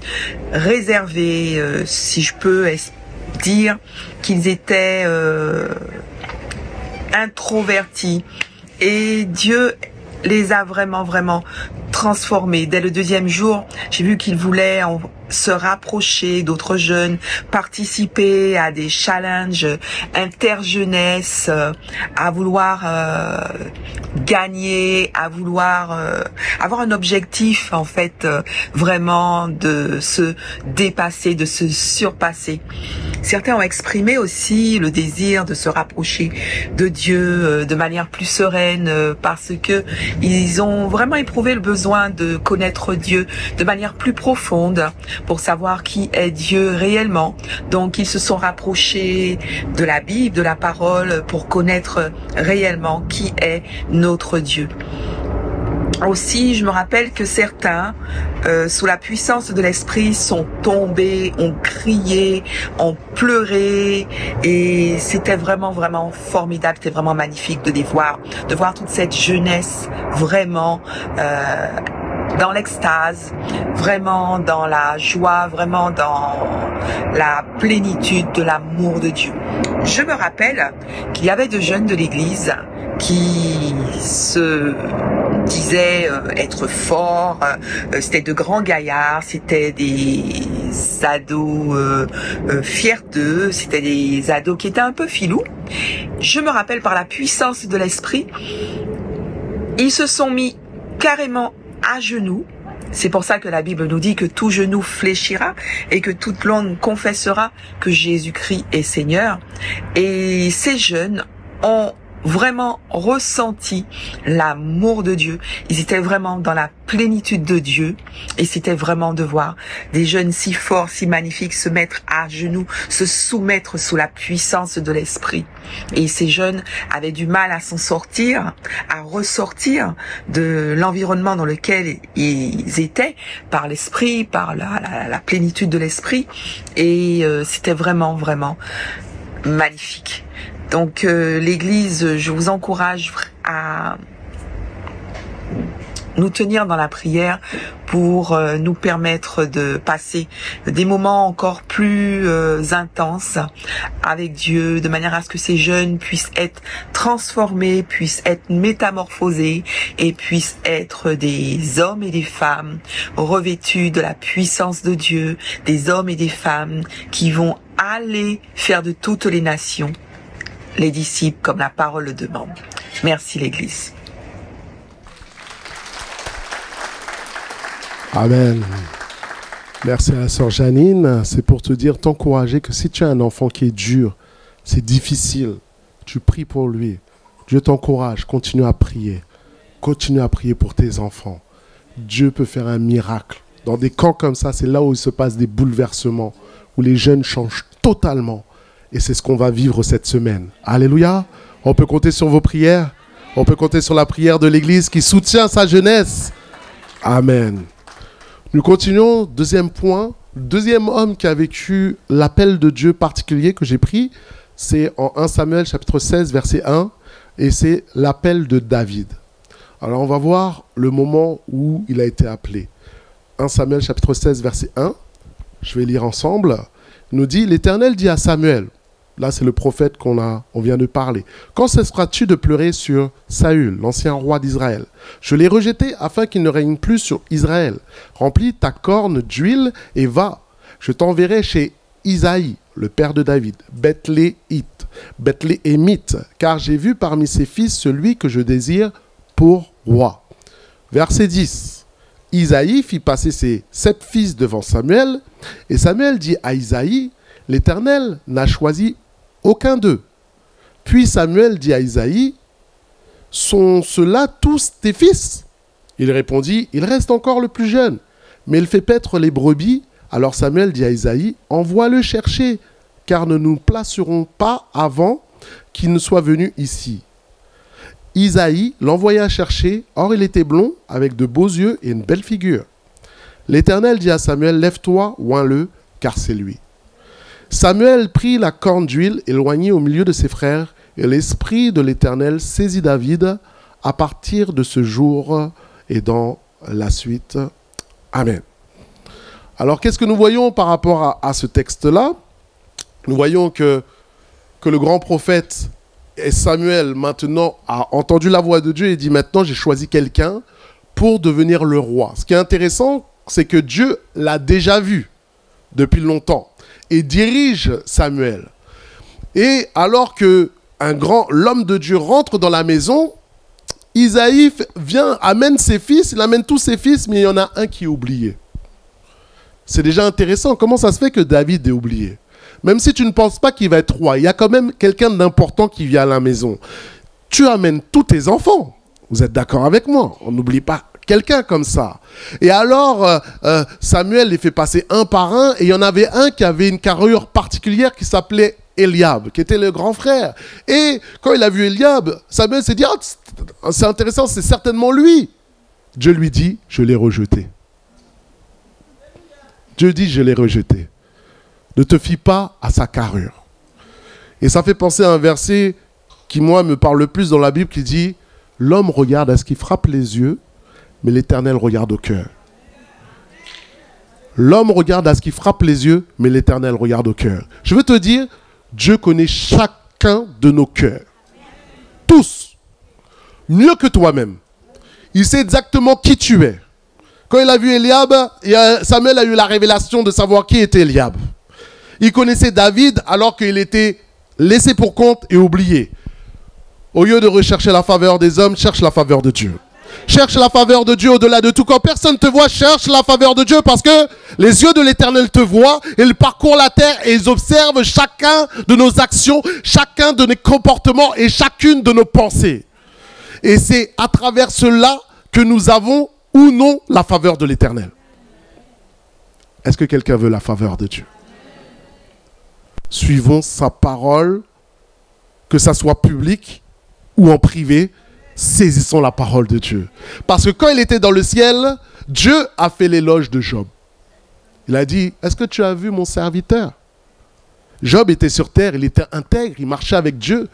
réservés, si je peux dire, qu'ils étaient introvertis. Et Dieu les a vraiment transformés. Dès le deuxième jour, j'ai vu qu'ils voulaient se rapprocher d'autres jeunes, participer à des challenges interjeunesse, à vouloir gagner, à vouloir avoir un objectif en fait, vraiment de se dépasser, de se surpasser. Certains ont exprimé aussi le désir de se rapprocher de Dieu de manière plus sereine parce que ils ont vraiment éprouvé le besoin de connaître Dieu de manière plus profonde pour savoir qui est Dieu réellement. Donc ils se sont rapprochés de la Bible, de la parole pour connaître réellement qui est notre Dieu. Aussi, je me rappelle que certains, sous la puissance de l'Esprit, sont tombés, ont crié, ont pleuré, et c'était vraiment formidable, c'était vraiment magnifique de les voir, de voir toute cette jeunesse vraiment dans l'extase, vraiment dans la joie, vraiment dans la plénitude de l'amour de Dieu. Je me rappelle qu'il y avait de jeunes de l'église qui se disaient être forts, c'était de grands gaillards, c'était des ados fiers d'eux, c'était des ados qui étaient un peu filous. Je me rappelle par la puissance de l'Esprit, ils se sont mis carrément à genoux. C'est pour ça que la Bible nous dit que tout genou fléchira et que toute langue confessera que Jésus-Christ est Seigneur. Et ces jeunes ont vraiment ressenti l'amour de Dieu. Ils étaient vraiment dans la plénitude de Dieu et c'était vraiment de voir des jeunes si forts, si magnifiques se mettre à genoux, se soumettre sous la puissance de l'Esprit. Et ces jeunes avaient du mal à s'en sortir, à ressortir de l'environnement dans lequel ils étaient par l'Esprit, par la plénitude de l'Esprit. Et c'était vraiment magnifique. Donc l'Église, je vous encourage à nous tenir dans la prière pour nous permettre de passer des moments encore plus intenses avec Dieu, de manière à ce que ces jeunes puissent être transformés, puissent être métamorphosés et puissent être des hommes et des femmes revêtus de la puissance de Dieu, des hommes et des femmes qui vont aller faire de toutes les nations les disciples comme la parole le demande. Merci l'Église. Amen. Merci à la sœur Janine. C'est pour te dire, t'encourager que si tu as un enfant qui est dur, c'est difficile, tu pries pour lui. Dieu t'encourage, continue à prier. Continue à prier pour tes enfants. Dieu peut faire un miracle. Dans des camps comme ça, c'est là où il se passe des bouleversements, où les jeunes changent totalement. Et c'est ce qu'on va vivre cette semaine. Alléluia. On peut compter sur vos prières. On peut compter sur la prière de l'Église qui soutient sa jeunesse. Amen. Nous continuons. Deuxième point. Deuxième homme qui a vécu l'appel de Dieu particulier que j'ai pris, c'est en 1 Samuel chapitre 16, verset 1. Et c'est l'appel de David. Alors on va voir le moment où il a été appelé. 1 Samuel chapitre 16, verset 1. Je vais lire ensemble. Il nous dit, l'Éternel dit à Samuel, là c'est le prophète on vient de parler, quand cesseras-tu de pleurer sur Saül, l'ancien roi d'Israël? Je l'ai rejeté afin qu'il ne règne plus sur Israël. Remplis ta corne d'huile et va. Je t'enverrai chez Isaïe, le père de David, Bethléemite, car j'ai vu parmi ses fils celui que je désire pour roi. Verset 10. Isaïe fit passer ses 7 fils devant Samuel, et Samuel dit à Isaïe, l'Éternel n'a choisi aucun d'eux. Puis Samuel dit à Isaïe, sont ceux-là tous tes fils? Il répondit, il reste encore le plus jeune, mais il fait paître les brebis. Alors Samuel dit à Isaïe, envoie-le chercher, car ne nous placerons pas avant qu'il ne soit venu ici. Isaïe l'envoya chercher, or il était blond, avec de beaux yeux et une belle figure. L'Éternel dit à Samuel, lève-toi, oins-le, car c'est lui. Samuel prit la corne d'huile, éloignée au milieu de ses frères, et l'Esprit de l'Éternel saisit David à partir de ce jour et dans la suite. Amen. Alors, qu'est-ce que nous voyons par rapport à ce texte-là? Nous voyons que le grand prophète et Samuel, maintenant, a entendu la voix de Dieu et dit, maintenant, j'ai choisi quelqu'un pour devenir le roi. Ce qui est intéressant, c'est que Dieu l'a déjà vu depuis longtemps et dirige Samuel. Et alors que l'homme de Dieu rentre dans la maison, Isaïe amène ses fils, il amène tous ses fils, mais il y en a un qui est oublié. C'est déjà intéressant. Comment ça se fait que David est oublié? Même si tu ne penses pas qu'il va être roi, il y a quand même quelqu'un d'important qui vient à la maison. Tu amènes tous tes enfants. Vous êtes d'accord avec moi? On n'oublie pas quelqu'un comme ça. Et alors, Samuel les fait passer un par un, et il y en avait un qui avait une carrure particulière qui s'appelait Eliab, qui était le grand frère. Et quand il a vu Eliab, Samuel s'est dit, oh, c'est intéressant, c'est certainement lui. Dieu lui dit, je l'ai rejeté. Dieu dit, je l'ai rejeté. Ne te fie pas à sa carrure. Et ça fait penser à un verset qui, moi, me parle le plus dans la Bible, qui dit, l'homme regarde à ce qui frappe les yeux, mais l'Éternel regarde au cœur. L'homme regarde à ce qui frappe les yeux, mais l'Éternel regarde au cœur. Je veux te dire, Dieu connaît chacun de nos cœurs. Tous. Mieux que toi-même. Il sait exactement qui tu es. Quand il a vu Eliab, Samuel a eu la révélation de savoir qui était Eliab. Il connaissait David alors qu'il était laissé pour compte et oublié. Au lieu de rechercher la faveur des hommes, cherche la faveur de Dieu. Cherche la faveur de Dieu au-delà de tout. Quand personne ne te voit, cherche la faveur de Dieu parce que les yeux de l'Éternel te voient. Ils parcourent la terre et ils observent chacun de nos actions, chacun de nos comportements et chacune de nos pensées. Et c'est à travers cela que nous avons ou non la faveur de l'Éternel. Est-ce que quelqu'un veut la faveur de Dieu? Suivons sa parole, que ça soit public ou en privé. Saisissons la parole de Dieu. Parce que quand il était dans le ciel, Dieu a fait l'éloge de Job. Il a dit, est-ce que tu as vu mon serviteur? Job était sur terre, il était intègre, il marchait avec Dieu.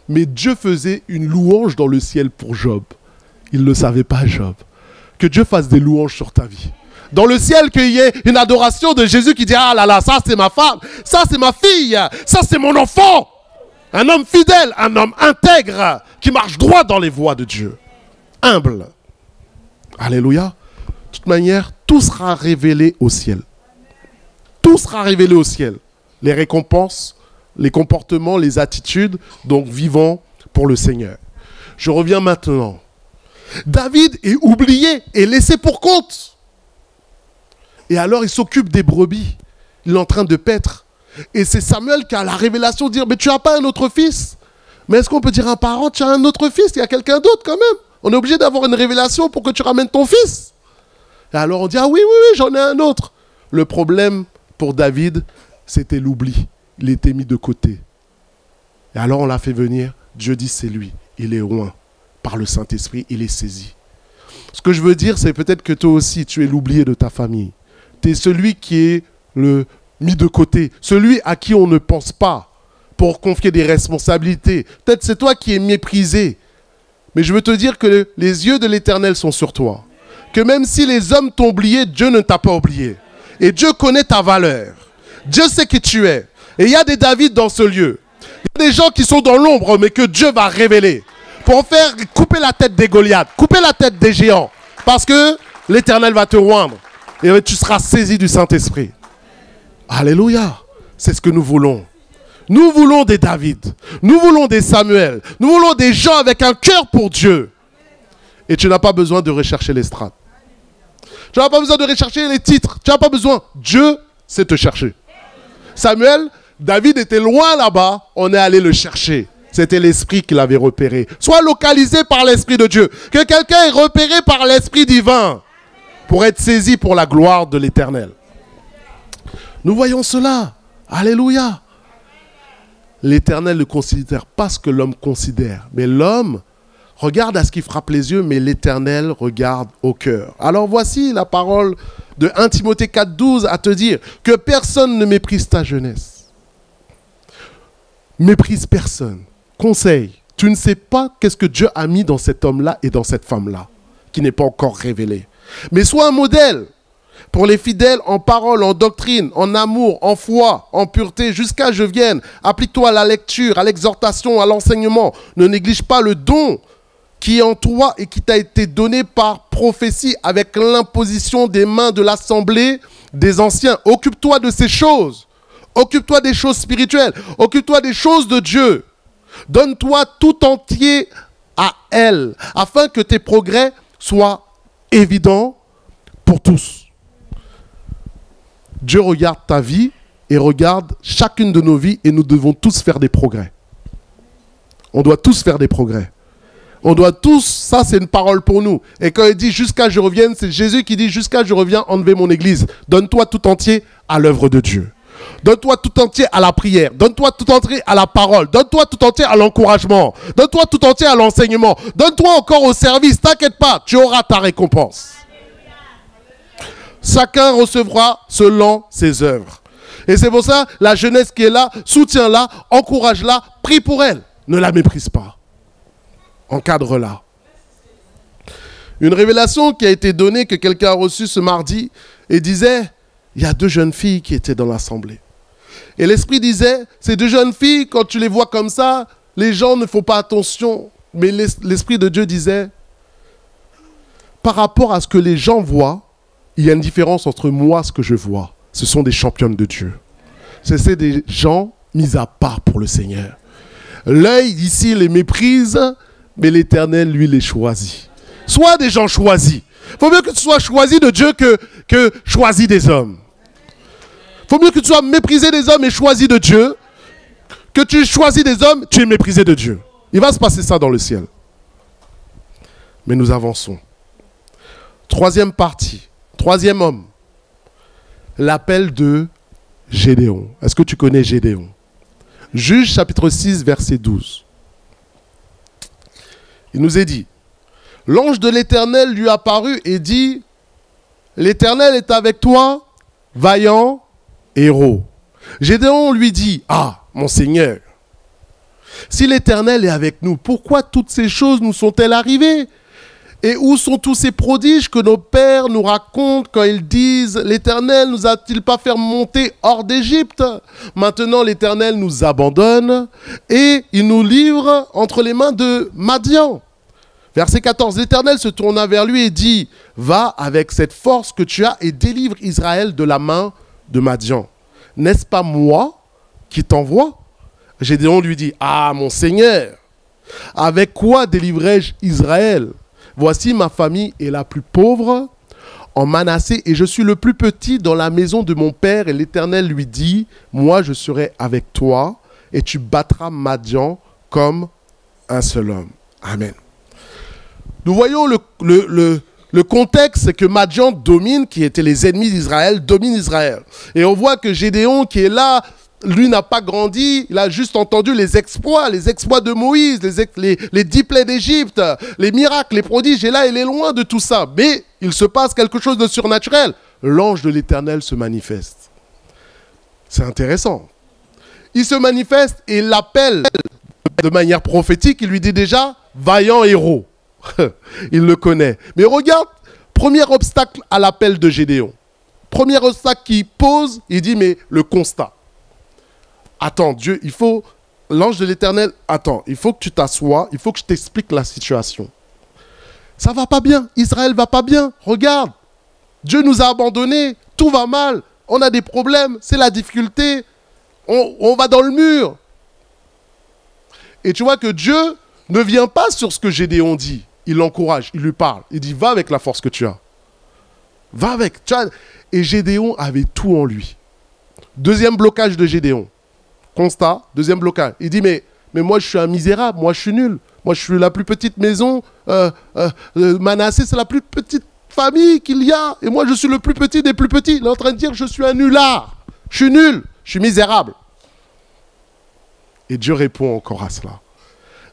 Mais Dieu faisait une louange dans le ciel pour Job. Il ne le savait pas, Job. Que Dieu fasse des louanges sur ta vie. Dans le ciel, qu'il y ait une adoration de Jésus qui dit, ah là là, ça c'est ma femme, ça c'est ma fille, ça c'est mon enfant. Un homme fidèle, un homme intègre, qui marche droit dans les voies de Dieu. Humble. Alléluia. De toute manière, tout sera révélé au ciel. Tout sera révélé au ciel. Les récompenses, les comportements, les attitudes, donc vivant pour le Seigneur. Je reviens maintenant. David est oublié et laissé pour compte. Et alors il s'occupe des brebis. Il est en train de paître. Et c'est Samuel qui a la révélation de dire, mais tu n'as pas un autre fils? Mais est-ce qu'on peut dire à un parent, tu as un autre fils? Il y a quelqu'un d'autre quand même. On est obligé d'avoir une révélation pour que tu ramènes ton fils. Et alors on dit, ah oui, j'en ai un autre. Le problème pour David, c'était l'oubli. Il était mis de côté. Et alors on l'a fait venir. Dieu dit, c'est lui. Il est loin. Par le Saint-Esprit, il est saisi. Ce que je veux dire, c'est peut-être que toi aussi, tu es l'oublié de ta famille. Tu es celui qui est le mis de côté, celui à qui on ne pense pas pour confier des responsabilités. Peut-être c'est toi qui es méprisé. Mais je veux te dire que les yeux de l'Éternel sont sur toi. Que même si les hommes t'ont oublié, Dieu ne t'a pas oublié. Et Dieu connaît ta valeur. Dieu sait qui tu es. Et il y a des David dans ce lieu. Il y a des gens qui sont dans l'ombre, mais que Dieu va révéler. Pour faire couper la tête des Goliaths, couper la tête des géants. Parce que l'Éternel va te rendre. Et tu seras saisi du Saint-Esprit. Alléluia. C'est ce que nous voulons. Nous voulons des David. Nous voulons des Samuel. Nous voulons des gens avec un cœur pour Dieu. Et tu n'as pas besoin de rechercher les strates. Tu n'as pas besoin de rechercher les titres. Tu n'as pas besoin. Dieu sait te chercher. Samuel, David était loin là-bas. On est allé le chercher. C'était l'esprit qui l'avait repéré. Sois localisé par l'esprit de Dieu. Que quelqu'un est repéré par l'esprit divin pour être saisi pour la gloire de l'Éternel. Nous voyons cela. Alléluia. L'Éternel ne considère pas ce que l'homme considère. Mais l'homme regarde à ce qui frappe les yeux, mais l'Éternel regarde au cœur. Alors voici la parole de 1 Timothée 4,12 à te dire que personne ne méprise ta jeunesse. Méprise personne. Conseil, tu ne sais pas qu'est-ce que Dieu a mis dans cet homme-là et dans cette femme-là, qui n'est pas encore révélé. Mais sois un modèle pour les fidèles en parole, en doctrine, en amour, en foi, en pureté, jusqu'à ce que je vienne. Applique-toi à la lecture, à l'exhortation, à l'enseignement. Ne néglige pas le don qui est en toi et qui t'a été donné par prophétie avec l'imposition des mains de l'assemblée des anciens. Occupe-toi de ces choses. Occupe-toi des choses spirituelles. Occupe-toi des choses de Dieu. Donne-toi tout entier à elle, afin que tes progrès soient évidents pour tous. Dieu regarde ta vie et regarde chacune de nos vies et nous devons tous faire des progrès. On doit tous faire des progrès. On doit tous, ça c'est une parole pour nous. Et quand il dit jusqu'à je revienne, c'est Jésus qui dit jusqu'à je reviens enlever mon église. Donne-toi tout entier à l'œuvre de Dieu. Donne-toi tout entier à la prière. Donne-toi tout entier à la parole. Donne-toi tout entier à l'encouragement. Donne-toi tout entier à l'enseignement. Donne-toi encore au service. T'inquiète pas, tu auras ta récompense. Chacun recevra selon ses œuvres. Et c'est pour ça, la jeunesse qui est là, soutiens-la, encourage-la, prie pour elle. Ne la méprise pas. Encadre-la. Une révélation qui a été donnée, que quelqu'un a reçue ce mardi, et disait, il y a 2 jeunes filles qui étaient dans l'assemblée. Et l'Esprit disait, ces 2 jeunes filles, quand tu les vois comme ça, les gens ne font pas attention. Mais l'Esprit de Dieu disait, par rapport à ce que les gens voient, il y a une différence entre moi, ce que je vois. Ce sont des championnes de Dieu. C'est des gens mis à part pour le Seigneur. L'œil ici les méprise, mais l'Éternel, lui, les choisit. Sois des gens choisis. Il faut mieux que tu sois choisi de Dieu que choisi des hommes. Il faut mieux que tu sois méprisé des hommes et choisi de Dieu, que tu choisis des hommes, tu es méprisé de Dieu. Il va se passer ça dans le ciel. Mais nous avançons. 3e partie. 3e homme, l'appel de Gédéon. Est-ce que tu connais Gédéon? Juge chapitre 6, verset 12. Il nous est dit, l'ange de l'Éternel lui apparut et dit, l'Éternel est avec toi, vaillant héros. Gédéon lui dit, ah, mon Seigneur, si l'Éternel est avec nous, pourquoi toutes ces choses nous sont-elles arrivées? Et où sont tous ces prodiges que nos pères nous racontent quand ils disent « L'Éternel nous a-t-il pas fait monter hors d'Égypte ?» Maintenant, l'Éternel nous abandonne et il nous livre entre les mains de Madian. Verset 14, l'Éternel se tourna vers lui et dit « Va avec cette force que tu as et délivre Israël de la main de Madian. N'est-ce pas moi qui t'envoie ?» Gédéon lui dit « Ah, mon Seigneur, avec quoi délivrerai-je Israël ? Voici ma famille est la plus pauvre en Manassé et je suis le plus petit dans la maison de mon père. Et l'Éternel lui dit, moi je serai avec toi et tu battras Madian comme un seul homme. Amen. Nous voyons le contexte, c'est que Madian domine, qui étaient les ennemis d'Israël, domine Israël. Et on voit que Gédéon qui est là, lui n'a pas grandi, il a juste entendu les exploits de Moïse, les 10 plaies d'Égypte, les miracles, les prodiges, et là il est loin de tout ça. Mais il se passe quelque chose de surnaturel. L'ange de l'Éternel se manifeste. C'est intéressant. Il se manifeste et l'appelle de manière prophétique, il lui dit déjà, vaillant héros. Il le connaît. Mais regarde, premier obstacle à l'appel de Gédéon. Premier obstacle qu'il pose, il dit, mais le constat. Attends, Dieu, l'ange de l'Éternel, attends, il faut que tu t'assoies, il faut que je t'explique la situation. Ça va pas bien, Israël va pas bien, regarde. Dieu nous a abandonnés, tout va mal, on a des problèmes, c'est la difficulté, on va dans le mur. Et tu vois que Dieu ne vient pas sur ce que Gédéon dit, il l'encourage, il lui parle, il dit, va avec la force que tu as. Va avec. Et Gédéon avait tout en lui. Deuxième blocage de Gédéon. Constat, deuxième blocage. Il dit, mais moi je suis un misérable, moi je suis nul. Moi je suis la plus petite maison. Manassé, c'est la plus petite famille qu'il y a. Et moi je suis le plus petit des plus petits. Il est en train de dire, je suis un nulard. Je suis nul, je suis misérable. Et Dieu répond encore à cela.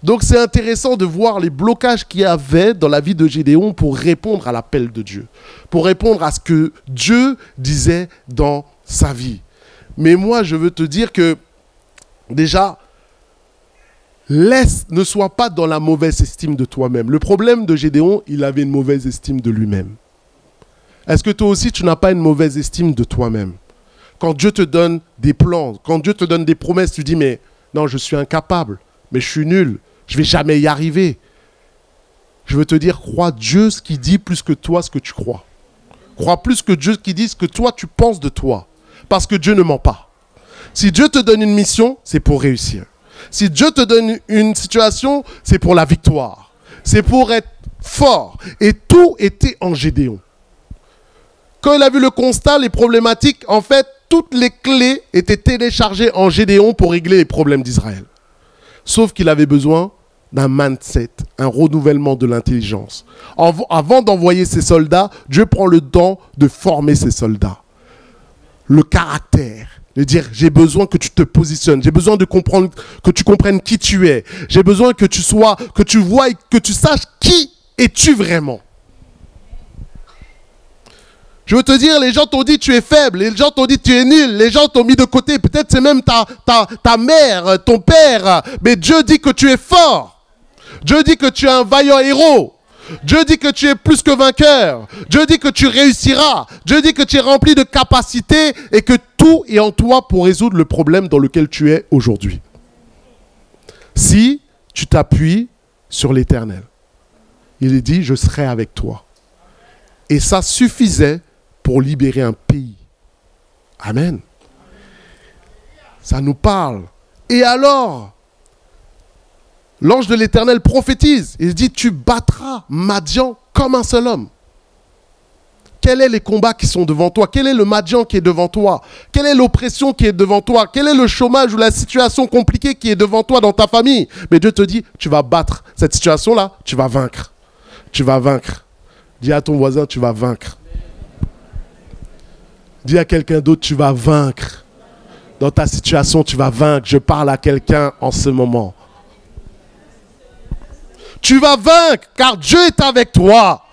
Donc c'est intéressant de voir les blocages qu'il y avait dans la vie de Gédéon pour répondre à l'appel de Dieu, pour répondre à ce que Dieu disait dans sa vie. Mais moi, je veux te dire que déjà, ne sois pas dans la mauvaise estime de toi-même. Le problème de Gédéon, il avait une mauvaise estime de lui-même. Est-ce que toi aussi, tu n'as pas une mauvaise estime de toi-même? Quand Dieu te donne des plans, quand Dieu te donne des promesses, tu dis, mais non, je suis incapable, mais je suis nul, je ne vais jamais y arriver. Je veux te dire, crois Dieu ce qu'il dit plus que toi ce que tu crois. Crois plus que Dieu qui dit ce que toi tu penses de toi. Parce que Dieu ne ment pas. Si Dieu te donne une mission, c'est pour réussir. Si Dieu te donne une situation, c'est pour la victoire. C'est pour être fort. Et tout était en Gédéon. Quand il a vu le constat, les problématiques, en fait, toutes les clés étaient téléchargées en Gédéon pour régler les problèmes d'Israël. Sauf qu'il avait besoin d'un mindset, un renouvellement de l'intelligence. Avant d'envoyer ses soldats, Dieu prend le temps de former ses soldats. Le caractère, de dire j'ai besoin que tu te positionnes, j'ai besoin de comprendre, que tu comprennes qui tu es, j'ai besoin que tu sois, que tu vois et que tu saches qui es-tu vraiment. Je veux te dire, les gens t'ont dit tu es faible, les gens t'ont dit tu es nul, les gens t'ont mis de côté, peut-être c'est même ta mère, ton père, mais Dieu dit que tu es fort. Dieu dit que tu es un vaillant héros. Dieu dit que tu es plus que vainqueur. Dieu dit que tu réussiras. Dieu dit que tu es rempli de capacités et que tout est en toi pour résoudre le problème dans lequel tu es aujourd'hui. Si tu t'appuies sur l'Éternel, il est dit, je serai avec toi. Et ça suffisait pour libérer un pays. Amen. Ça nous parle. Et alors, l'ange de l'Éternel prophétise. Il dit, tu battras Madian comme un seul homme. Quels sont les combats qui sont devant toi? Quel est le Madian qui est devant toi? Quelle est l'oppression qui est devant toi? Quel est le chômage ou la situation compliquée qui est devant toi dans ta famille? Mais Dieu te dit, tu vas battre cette situation-là, tu vas vaincre. Tu vas vaincre. Dis à ton voisin, tu vas vaincre. Dis à quelqu'un d'autre, tu vas vaincre. Dans ta situation, tu vas vaincre. Je parle à quelqu'un en ce moment. Tu vas vaincre, car Dieu est avec toi.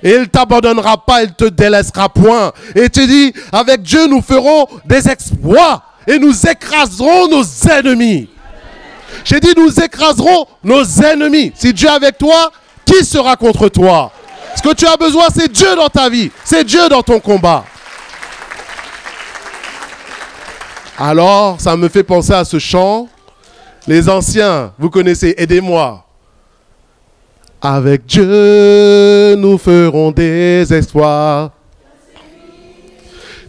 Et il ne t'abandonnera pas, il ne te délaissera point. Et tu dis, avec Dieu, nous ferons des exploits. Et nous écraserons nos ennemis. J'ai dit, nous écraserons nos ennemis. Si Dieu est avec toi, qui sera contre toi? Ce que tu as besoin, c'est Dieu dans ta vie. C'est Dieu dans ton combat. Alors, ça me fait penser à ce chant. Les anciens, vous connaissez, aidez-moi. Avec Dieu, nous ferons des exploits.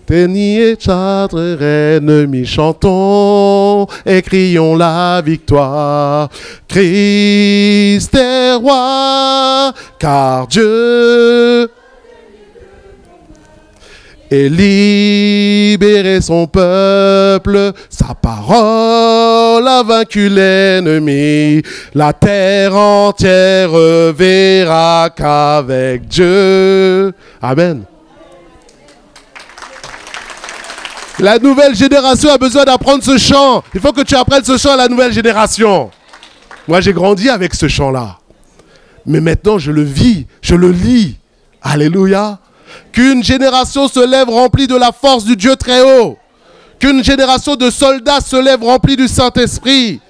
Tennis et châtre, ennemis, chantons et crions la victoire. Christ est roi, car Dieu et libérer son peuple, sa parole a vaincu l'ennemi. La terre entière verra qu'avec Dieu. Amen. La nouvelle génération a besoin d'apprendre ce chant. Il faut que tu apprennes ce chant à la nouvelle génération. Moi, j'ai grandi avec ce chant-là. Mais maintenant, je le vis, je le lis. Alléluia. Qu'une génération se lève remplie de la force du Dieu très haut. Qu'une génération de soldats se lève remplie du Saint-Esprit.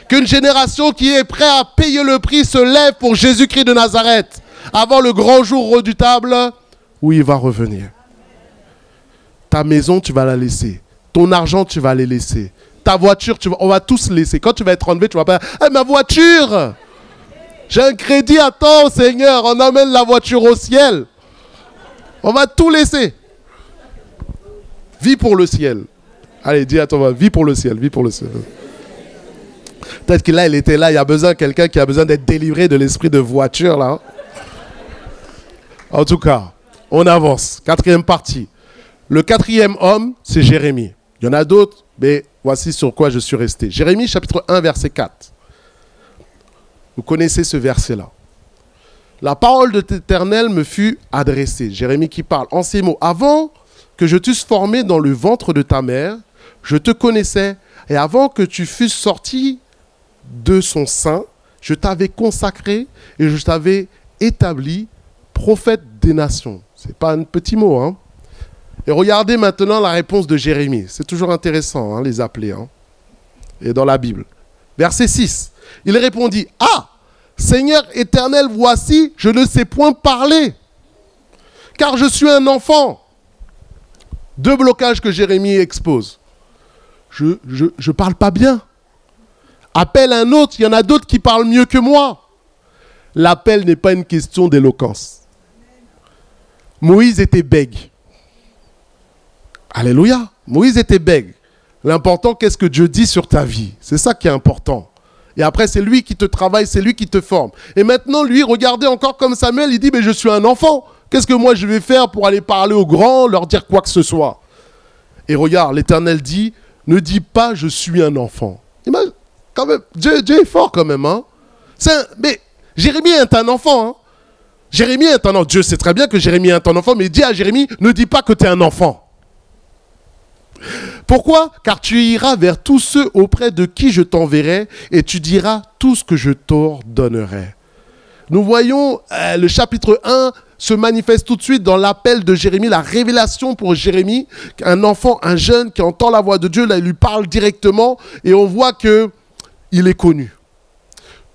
Qu'une génération qui est prête à payer le prix se lève pour Jésus-Christ de Nazareth. Avant le grand jour redoutable où il va revenir. Ta maison, tu vas la laisser. Ton argent, tu vas les laisser. Ta voiture, on va tous laisser. Quand tu vas être enlevé, tu vas pas dire hey, ma voiture, j'ai un crédit, attends Seigneur, on emmène la voiture au ciel. On va tout laisser. Vis pour le ciel. Allez, dis à ton voisin, vis pour le ciel, vis pour le ciel. Peut-être qu'il il était là, il y a besoin de quelqu'un qui a besoin d'être délivré de l'esprit de voiture là. En tout cas, on avance. 4e partie. Le 4e homme, c'est Jérémie. Il y en a d'autres, mais voici sur quoi je suis resté. Jérémie, chapitre 1, verset 4. Vous connaissez ce verset-là. La parole de l'Éternel me fut adressée. Jérémie qui parle en ces mots. Avant que je t'eusse formé dans le ventre de ta mère, je te connaissais. Et avant que tu fusses sorti de son sein, je t'avais consacré et je t'avais établi prophète des nations. Ce n'est pas un petit mot. Hein. Et regardez maintenant la réponse de Jérémie. C'est toujours intéressant, hein, les appeler. Hein. Et dans la Bible. Verset 6. Il répondit, « Ah, Seigneur éternel, voici, je ne sais point parler, car je suis un enfant. » Deux blocages que Jérémie expose. Je parle pas bien. Appelle un autre, il y en a d'autres qui parlent mieux que moi. L'appel n'est pas une question d'éloquence. Moïse était bègue. Alléluia. Moïse était bègue. L'important, qu'est-ce que Dieu dit sur ta vie? C'est ça qui est important. Et après, c'est lui qui te travaille, c'est lui qui te forme. Et maintenant, lui, regardez encore comme Samuel, il dit, mais je suis un enfant. Qu'est-ce que moi je vais faire pour aller parler aux grands, leur dire quoi que ce soit? Et regarde, l'Éternel dit, ne dis pas, je suis un enfant. Imagine, quand même, Dieu est fort quand même. Hein? Mais Jérémie est un enfant. Hein? Jérémie est un enfant. Dieu sait très bien que Jérémie est un enfant, mais il dit à Jérémie, ne dis pas que tu es un enfant. Pourquoi? Car tu iras vers tous ceux auprès de qui je t'enverrai et tu diras tout ce que je t'ordonnerai. Nous voyons le chapitre 1 se manifeste tout de suite dans l'appel de Jérémie, la révélation pour Jérémie, un enfant, un jeune qui entend la voix de Dieu, là il lui parle directement et on voit qu'il est connu.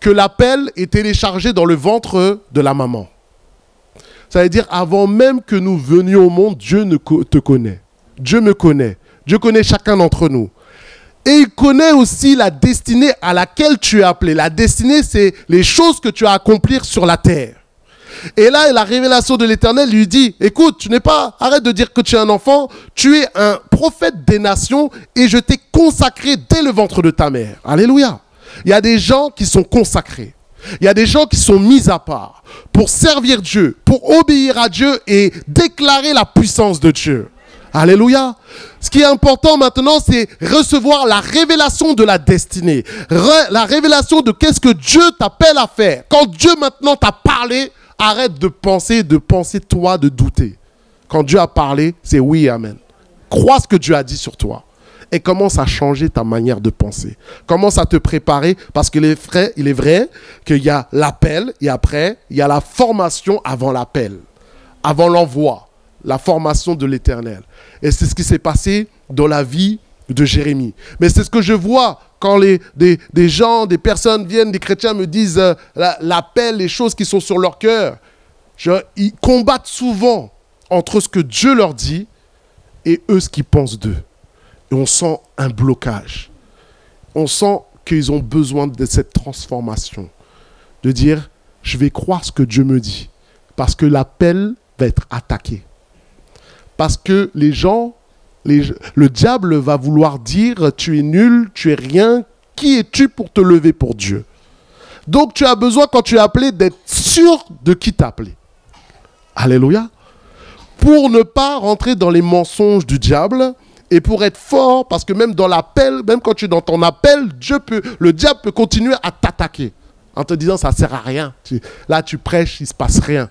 Que l'appel est téléchargé dans le ventre de la maman. Ça veut dire avant même que nous venions au monde, Dieu te connaît. Dieu me connaît. Dieu connaît chacun d'entre nous. Et il connaît aussi la destinée à laquelle tu es appelé. La destinée, c'est les choses que tu as à accomplir sur la terre. Et là, la révélation de l'Éternel lui dit, écoute, tu n'es pas, arrête de dire que tu es un enfant, tu es un prophète des nations et je t'ai consacré dès le ventre de ta mère. Alléluia. Il y a des gens qui sont consacrés. Il y a des gens qui sont mis à part pour servir Dieu, pour obéir à Dieu et déclarer la puissance de Dieu. Alléluia. Ce qui est important maintenant, c'est recevoir la révélation de la destinée. La révélation de qu'est-ce que Dieu t'appelle à faire. Quand Dieu maintenant t'a parlé, arrête de penser toi, de douter. Quand Dieu a parlé, c'est oui, amen. Crois ce que Dieu a dit sur toi. Et commence à changer ta manière de penser. Commence à te préparer parce qu'il est vrai qu'il y a l'appel et après, il y a la formation avant l'appel, avant l'envoi. La formation de l'Éternel. Et c'est ce qui s'est passé dans la vie de Jérémie. Mais c'est ce que je vois quand des gens, des personnes viennent, des chrétiens me disent l'appel, les choses qui sont sur leur cœur. Ils combattent souvent entre ce que Dieu leur dit et eux ce qu'ils pensent d'eux. Et on sent un blocage. On sent qu'ils ont besoin de cette transformation. De dire, je vais croire ce que Dieu me dit. Parce que l'appel va être attaqué. Parce que les gens, le diable va vouloir dire, tu es nul, tu es rien, qui es-tu pour te lever pour Dieu? Donc tu as besoin, quand tu es appelé, d'être sûr de qui t'a appelé. Alléluia. Pour ne pas rentrer dans les mensonges du diable et pour être fort, parce que même dans l'appel, même quand tu es dans ton appel, le diable peut continuer à t'attaquer en te disant, ça ne sert à rien. Là, tu prêches, il ne se passe rien.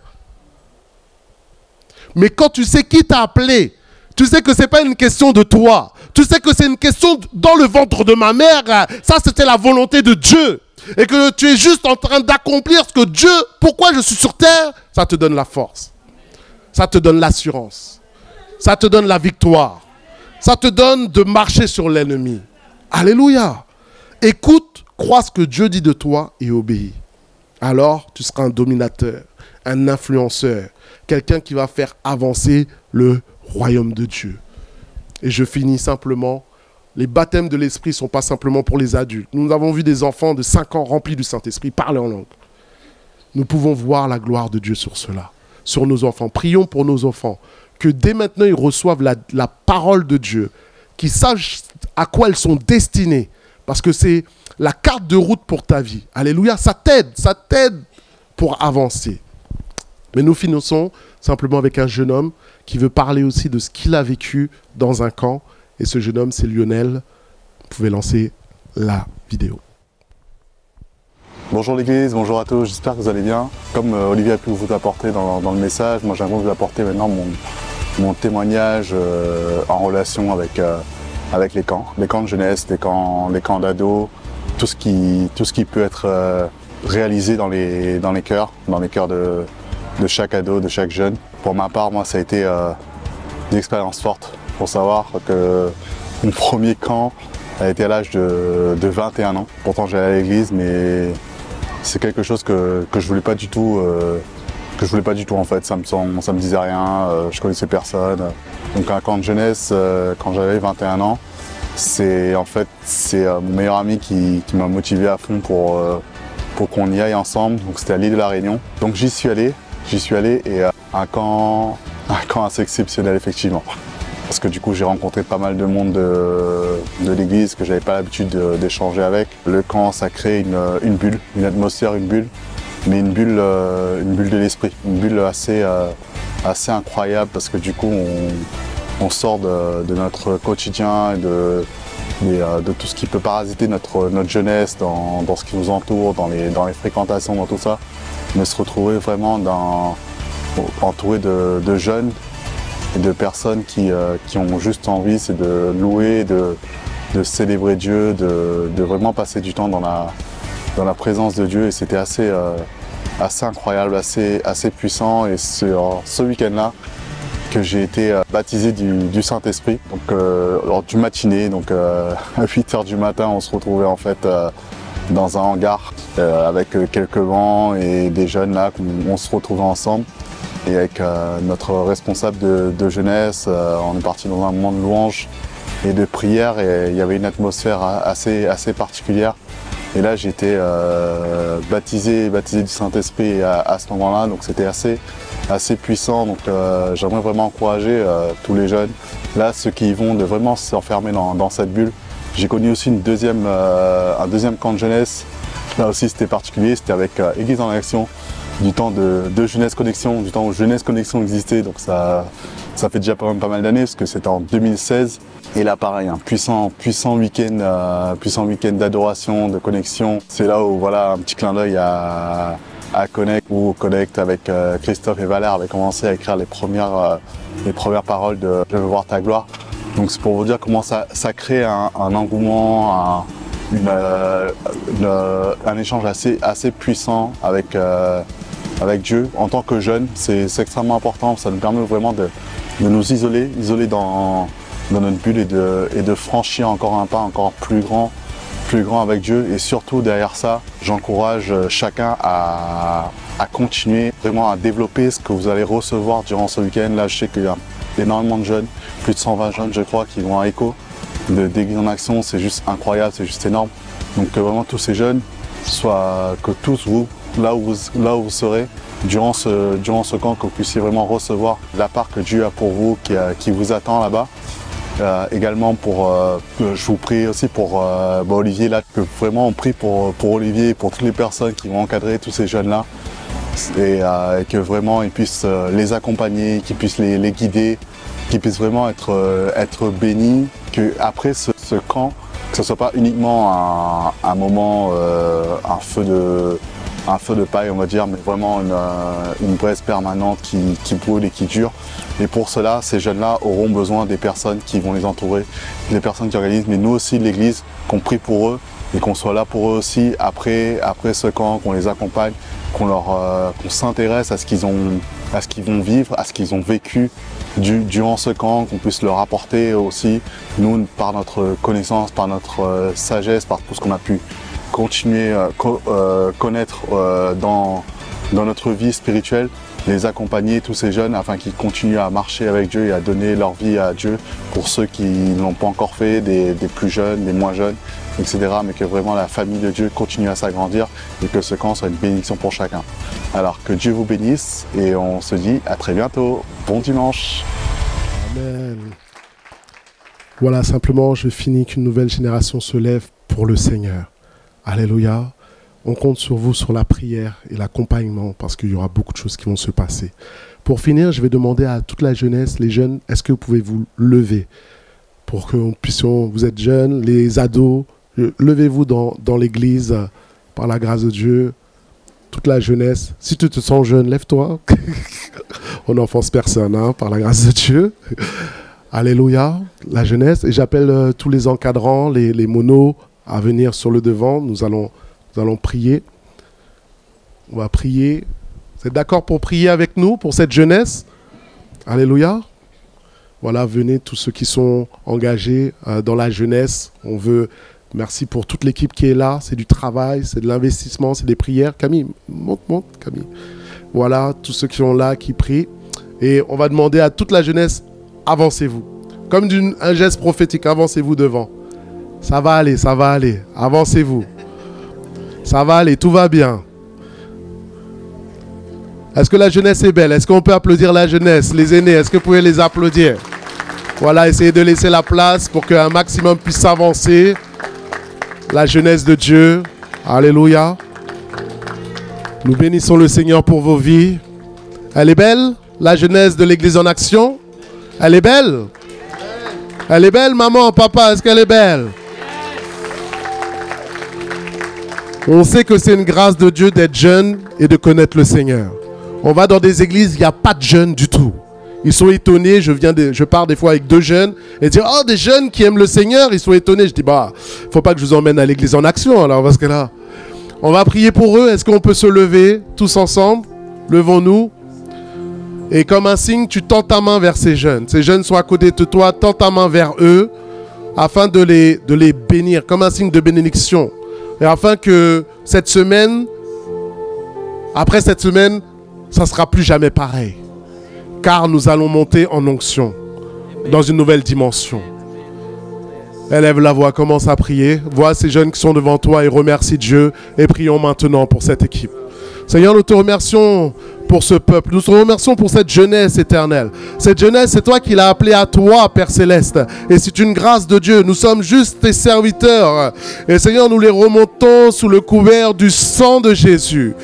Mais quand tu sais qui t'a appelé, tu sais que ce n'est pas une question de toi. Tu sais que c'est une question dans le ventre de ma mère. Ça, c'était la volonté de Dieu. Et que tu es juste en train d'accomplir ce que Dieu... Pourquoi je suis sur terre? Ça te donne la force. Ça te donne l'assurance. Ça te donne la victoire. Ça te donne de marcher sur l'ennemi. Alléluia. Écoute, crois ce que Dieu dit de toi et obéis. Alors, tu seras un dominateur, un influenceur. Quelqu'un qui va faire avancer le royaume de Dieu. Et je finis simplement. Les baptêmes de l'Esprit ne sont pas simplement pour les adultes. Nous avons vu des enfants de 5 ans remplis du Saint-Esprit parler en langue. Nous pouvons voir la gloire de Dieu sur cela, sur nos enfants. Prions pour nos enfants, que dès maintenant ils reçoivent la parole de Dieu, qu'ils sachent à quoi elles sont destinées, parce que c'est la carte de route pour ta vie. Alléluia, ça t'aide pour avancer. Mais nous finissons simplement avec un jeune homme qui veut parler aussi de ce qu'il a vécu dans un camp. Et ce jeune homme, c'est Lionel. Vous pouvez lancer la vidéo. Bonjour l'église, bonjour à tous, j'espère que vous allez bien. Comme Olivier a pu vous apporter dans le message, moi j'aimerais vous apporter maintenant mon témoignage en relation avec les camps de jeunesse, les camps d'ados, tout ce qui peut être réaliser dans les cœurs de chaque ado, de chaque jeune. Pour ma part, moi, ça a été une expérience forte. Pour savoir que mon premier camp a été à l'âge de 21 ans. Pourtant, j'allais à l'église, mais c'est quelque chose que je voulais pas du tout. En fait, ça me disait rien, je connaissais personne. Donc un camp de jeunesse, quand j'avais 21 ans, c'est mon meilleur ami qui m'a motivé à fond pour qu'on y aille ensemble. Donc c'était à l'île de la Réunion. Donc j'y suis allé et un camp assez exceptionnel effectivement. Parce que du coup j'ai rencontré pas mal de monde de l'église que j'avais pas l'habitude d'échanger avec. Le camp, ça crée une bulle, une atmosphère, une bulle. Mais une bulle de l'esprit, une bulle assez incroyable parce que du coup on sort de notre quotidien et de tout ce qui peut parasiter notre jeunesse dans ce qui nous entoure, dans les fréquentations, dans tout ça, mais se retrouver vraiment entouré de jeunes et de personnes qui ont juste envie, c'est de louer, de célébrer Dieu, de vraiment passer du temps dans la présence de Dieu, et c'était assez incroyable, assez puissant. Et c'est ce week-end-là que j'ai été baptisé du Saint-Esprit, donc lors du matinée, donc à 8 h du matin, on se retrouvait en fait dans un hangar avec quelques bancs et des jeunes là, on se retrouvait ensemble. Et avec notre responsable de jeunesse, on est parti dans un moment de louange et de prière, et il y avait une atmosphère assez particulière. Et là j'ai été baptisé du Saint-Esprit à ce moment-là, donc c'était assez puissant. Donc j'aimerais vraiment encourager tous les jeunes, là ceux qui y vont, de vraiment s'enfermer dans cette bulle. J'ai connu aussi un deuxième camp de jeunesse, là aussi c'était particulier, c'était avec Église en Action, du temps de Jeunesse Connexion, du temps où Jeunesse Connexion existait, donc ça fait déjà pas mal d'années, parce que c'était en 2016. Et là pareil, un puissant week-end d'adoration, de connexion. C'est là où voilà, un petit clin d'œil à Connect, où Connect avec Christophe et Valère avait commencé à écrire les premières paroles de Je veux voir ta gloire. Donc c'est pour vous dire comment ça crée un engouement, un échange assez puissant avec Dieu. En tant que jeunes, c'est extrêmement important, ça nous permet vraiment de nous isoler dans notre bulle et de franchir encore un pas encore plus grand avec Dieu. Et surtout derrière ça, j'encourage chacun à continuer vraiment à développer ce que vous allez recevoir durant ce week-end. Là, je sais qu'il y a énormément de jeunes, plus de 120 jeunes je crois, qui vont à ECHO d'Église en Action. C'est juste incroyable, c'est juste énorme. Donc que vraiment tous ces jeunes, que tous vous, là où vous serez, durant ce camp, que vous puissiez vraiment recevoir la part que Dieu a pour vous, qui vous attend là-bas. Également je vous prie aussi pour Olivier, là, que vraiment on prie pour Olivier, pour toutes les personnes qui vont encadrer tous ces jeunes-là, et que vraiment ils puissent les accompagner, qu'ils puissent les guider, qu'ils puissent vraiment être bénis, qu'après ce camp, que ce ne soit pas uniquement un moment, un feu de paille on va dire, mais vraiment une braise permanente qui brûle et qui dure. Et pour cela, ces jeunes-là auront besoin des personnes qui vont les entourer, des personnes qui organisent, mais nous aussi l'Église, qu'on prie pour eux et qu'on soit là pour eux aussi après ce camp, qu'on les accompagne, qu'on s'intéresse à ce qu'ils vont vivre, à ce qu'ils ont vécu durant ce camp, qu'on puisse leur apporter aussi, nous, par notre connaissance, par notre sagesse, par tout ce qu'on a pu continuer à connaître dans notre vie spirituelle, les accompagner, tous ces jeunes, afin qu'ils continuent à marcher avec Dieu et à donner leur vie à Dieu, pour ceux qui ne l'ont pas encore fait, des plus jeunes, des moins jeunes, etc. Mais que vraiment la famille de Dieu continue à s'agrandir et que ce camp soit une bénédiction pour chacun. Alors que Dieu vous bénisse et on se dit à très bientôt. Bon dimanche. Amen. Voilà, simplement je finis qu'une nouvelle génération se lève pour le Seigneur. Alléluia. On compte sur vous, sur la prière et l'accompagnement, parce qu'il y aura beaucoup de choses qui vont se passer. Pour finir, je vais demander à toute la jeunesse, les jeunes, est-ce que vous pouvez vous lever pour que nous puissions, vous êtes jeunes, les ados, levez-vous dans l'église, par la grâce de Dieu. Toute la jeunesse, si tu te sens jeune, lève-toi. On n'enfonce personne, hein, par la grâce de Dieu. Alléluia, la jeunesse. Et j'appelle tous les encadrants, les monos, à venir sur le devant. Nous allons prier. On va prier. Vous êtes d'accord pour prier avec nous, pour cette jeunesse? Alléluia. Voilà, venez tous ceux qui sont engagés dans la jeunesse. On veut... Merci pour toute l'équipe qui est là. C'est du travail, c'est de l'investissement, c'est des prières. Camille, monte, Camille. Voilà, tous ceux qui sont là, qui prient. Et on va demander à toute la jeunesse, avancez-vous. Comme un geste prophétique, avancez-vous devant. Ça va aller, avancez-vous. Ça va aller, tout va bien. Est-ce que la jeunesse est belle? Est-ce qu'on peut applaudir la jeunesse, les aînés? Est-ce que vous pouvez les applaudir? Voilà, essayez de laisser la place pour qu'un maximum puisse s'avancer. La jeunesse de Dieu. Alléluia. Nous bénissons le Seigneur pour vos vies. Elle est belle, la jeunesse de l'Église en action. Elle est belle. Elle est belle, maman, papa, est-ce qu'elle est belle? On sait que c'est une grâce de Dieu d'être jeune et de connaître le Seigneur. On va dans des églises, il n'y a pas de jeunes du tout. Ils sont étonnés, je pars des fois avec 2 jeunes et dire oh des jeunes qui aiment le Seigneur, ils sont étonnés. Je dis bah faut pas que je vous emmène à l'église en action alors parce que là on va prier pour eux. Est-ce qu'on peut se lever tous ensemble? Levons-nous. Et comme un signe, tu tends ta main vers ces jeunes. Ces jeunes sont à côté de toi, tends ta main vers eux afin de les bénir comme un signe de bénédiction. Et afin que cette semaine, après cette semaine, ça ne sera plus jamais pareil. Car nous allons monter en onction, dans une nouvelle dimension. Élève la voix, commence à prier. Vois ces jeunes qui sont devant toi et remercie Dieu. Et prions maintenant pour cette équipe. Seigneur, nous te remercions pour ce peuple. Nous te remercions pour cette jeunesse éternelle. Cette jeunesse, c'est toi qui l'as appelée à toi, Père Céleste. Et c'est une grâce de Dieu. Nous sommes juste tes serviteurs. Et Seigneur, nous les remontons sous le couvert du sang de Jésus.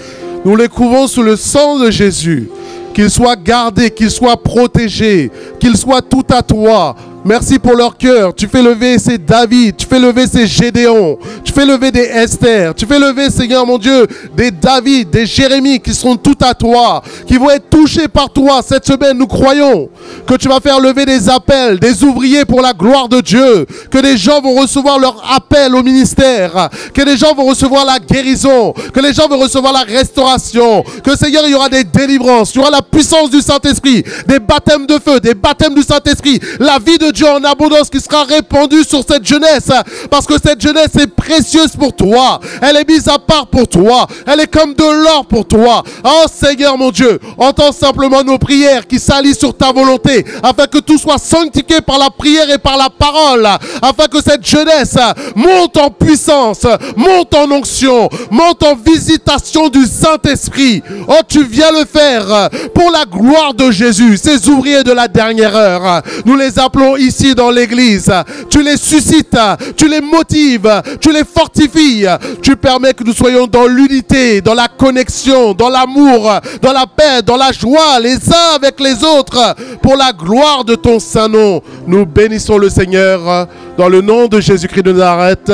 Nous les couvrons sous le sang de Jésus. Qu'ils soient gardés, qu'ils soient protégés, qu'ils soient tout à toi. Merci pour leur cœur. Tu fais lever ces David, tu fais lever ces Gédéon, tu fais lever des Esther, tu fais lever, Seigneur mon Dieu, des David, des Jérémie qui seront tout à toi, qui vont être touchés par toi. Cette semaine, nous croyons que tu vas faire lever des appels, des ouvriers pour la gloire de Dieu, que des gens vont recevoir leur appel au ministère, que des gens vont recevoir la guérison, que les gens vont recevoir la restauration, que Seigneur, il y aura des délivrances, il y aura la puissance du Saint-Esprit, des baptêmes de feu, des baptêmes du Saint-Esprit, la vie de Dieu en abondance qui sera répandue sur cette jeunesse, parce que cette jeunesse est précieuse pour toi, elle est mise à part pour toi, elle est comme de l'or pour toi. Oh Seigneur mon Dieu, entends simplement nos prières qui s'allient sur ta volonté, afin que tout soit sanctifié par la prière et par la parole, afin que cette jeunesse monte en puissance, monte en onction, monte en visitation du Saint-Esprit. Oh, tu viens le faire pour la gloire de Jésus. Ces ouvriers de la dernière heure, nous les appelons ici dans l'église. Tu les suscites, tu les motives, tu les fortifies. Tu permets que nous soyons dans l'unité, dans la connexion, dans l'amour, dans la paix, dans la joie, les uns avec les autres, pour la gloire de ton saint nom. Nous bénissons le Seigneur dans le nom de Jésus-Christ de Nazareth.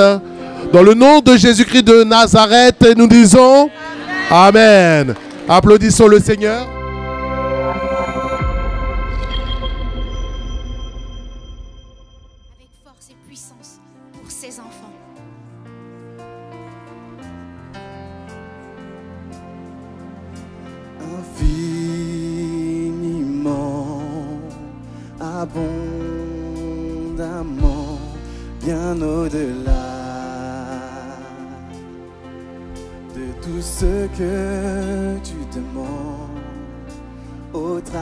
Dans le nom de Jésus-Christ de Nazareth, et nous disons Amen. Applaudissons le Seigneur. Avec force et puissance pour ses enfants. Infiniment, abondamment, bien au-delà de tout ce que tu demandes au travers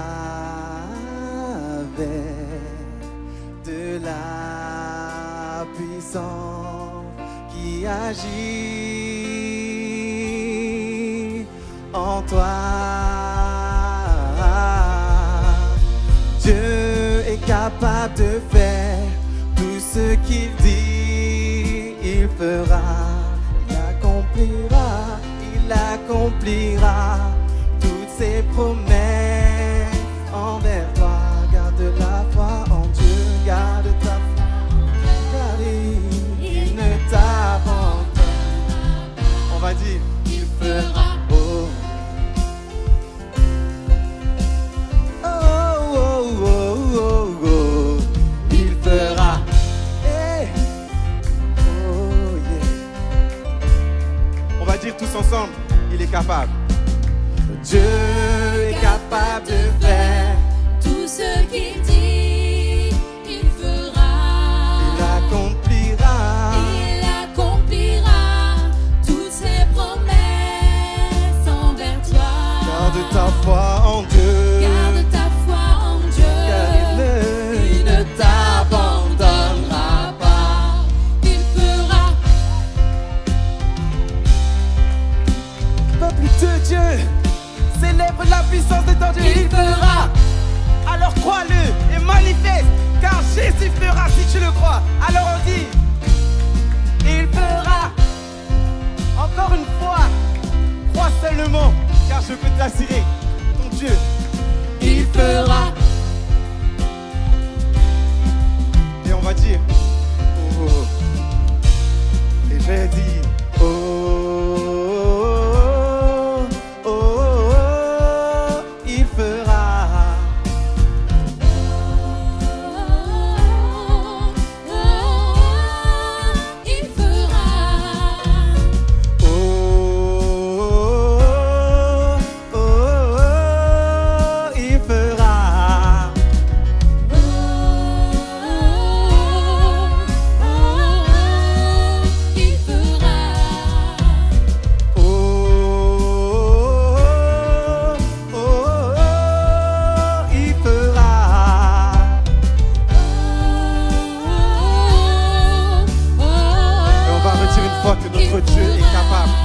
de la puissance qui agit en toi. Dieu est capable de faire tout ce qu'il dit, il fera, il accomplira toutes ses promesses envers toi. Garde la foi en Dieu, garde ta foi, car il ne t'abandonne. On va dire, il fera. Il fera. On va dire tous ensemble, il est capable. Dieu est capable de faire tout ce qu'il dit, il fera. Il accomplira. Il accomplira toutes ses promesses envers toi. Garde ta foi en Dieu. Garde ta foi en Dieu. Car Il ne t'abandonnera pas. Il fera. Peuple de Dieu, célèbre la puissance de ton Dieu. Il fera. Alors crois-le et manifeste, car Jésus fera si tu le crois. Alors on dit, il fera. Encore une fois, crois seulement, car je peux te l'assurer, ton Dieu, Il fera. Et on va dire, oh, oh. Et je vais dire, oh, oh, oh, oh, il fera. Il fera. Oh, oh, oh, il fera. Il fera. Oh, oh, oh, il fera. Et on va redire une fois que notre Dieu est capable.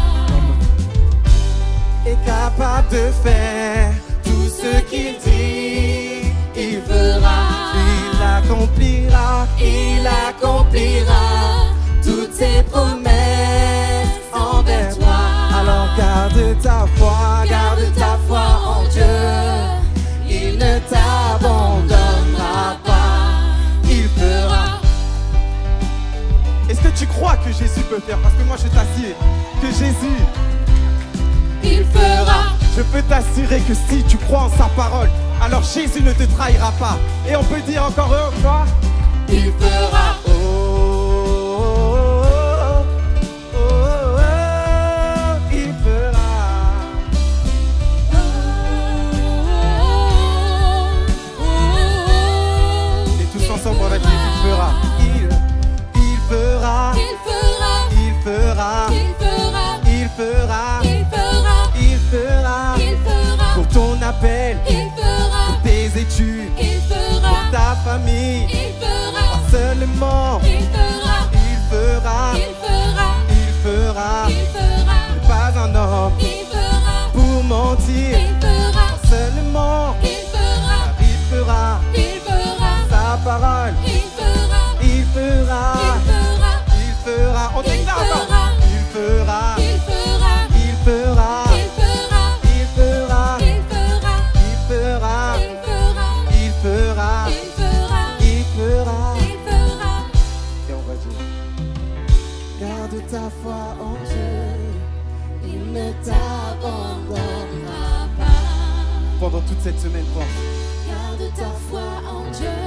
Est capable de faire tout ce qu'il dit. Il fera. Il accomplira. Il accomplira toutes ses promesses envers toi. Alors garde ta foi. Garde ta foi en Dieu. Il ne t'abandonnera pas. Il fera. Est-ce que tu crois que Jésus peut faire? Parce que moi je t'assure que Jésus, Il fera. je peux t'assurer que si tu crois en sa parole, alors Jésus ne te trahira pas. Et on peut dire encore une fois, Il fera. oh, oh, oh, oh, il fera. Et tous ensemble on va dire, il fera. Il fera. Il fera. Il fera. Il fera. Il fera. Il fera. Il fera. Il fera. Pour ton appel, Il fera. pour tes études, Il pour fera. ta famille. Il fera. Seulement, Il fera. il fera. Il fera. Il fera. Il fera. Pas un homme Il fera. pour mentir. Il fera. Seulement, Il fera. il fera. Il fera. Sa parole, Il fera. il fera. Il fera. Il fera. On Il déclare fera. encore. Il fera. Il fera. Il fera. Il fera. Il fera. Il fera. Il fera. Il fera. Il fera. Il fera. Il fera. Il fera. Et on va dire, garde ta foi en Dieu. Il ne t'abandonnera pas. Pendant toute cette semaine, pense. Garde ta foi en Dieu.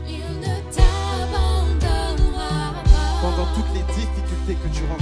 Il ne t'abandonnera pas. Pendant toutes les difficultés que tu rencontres.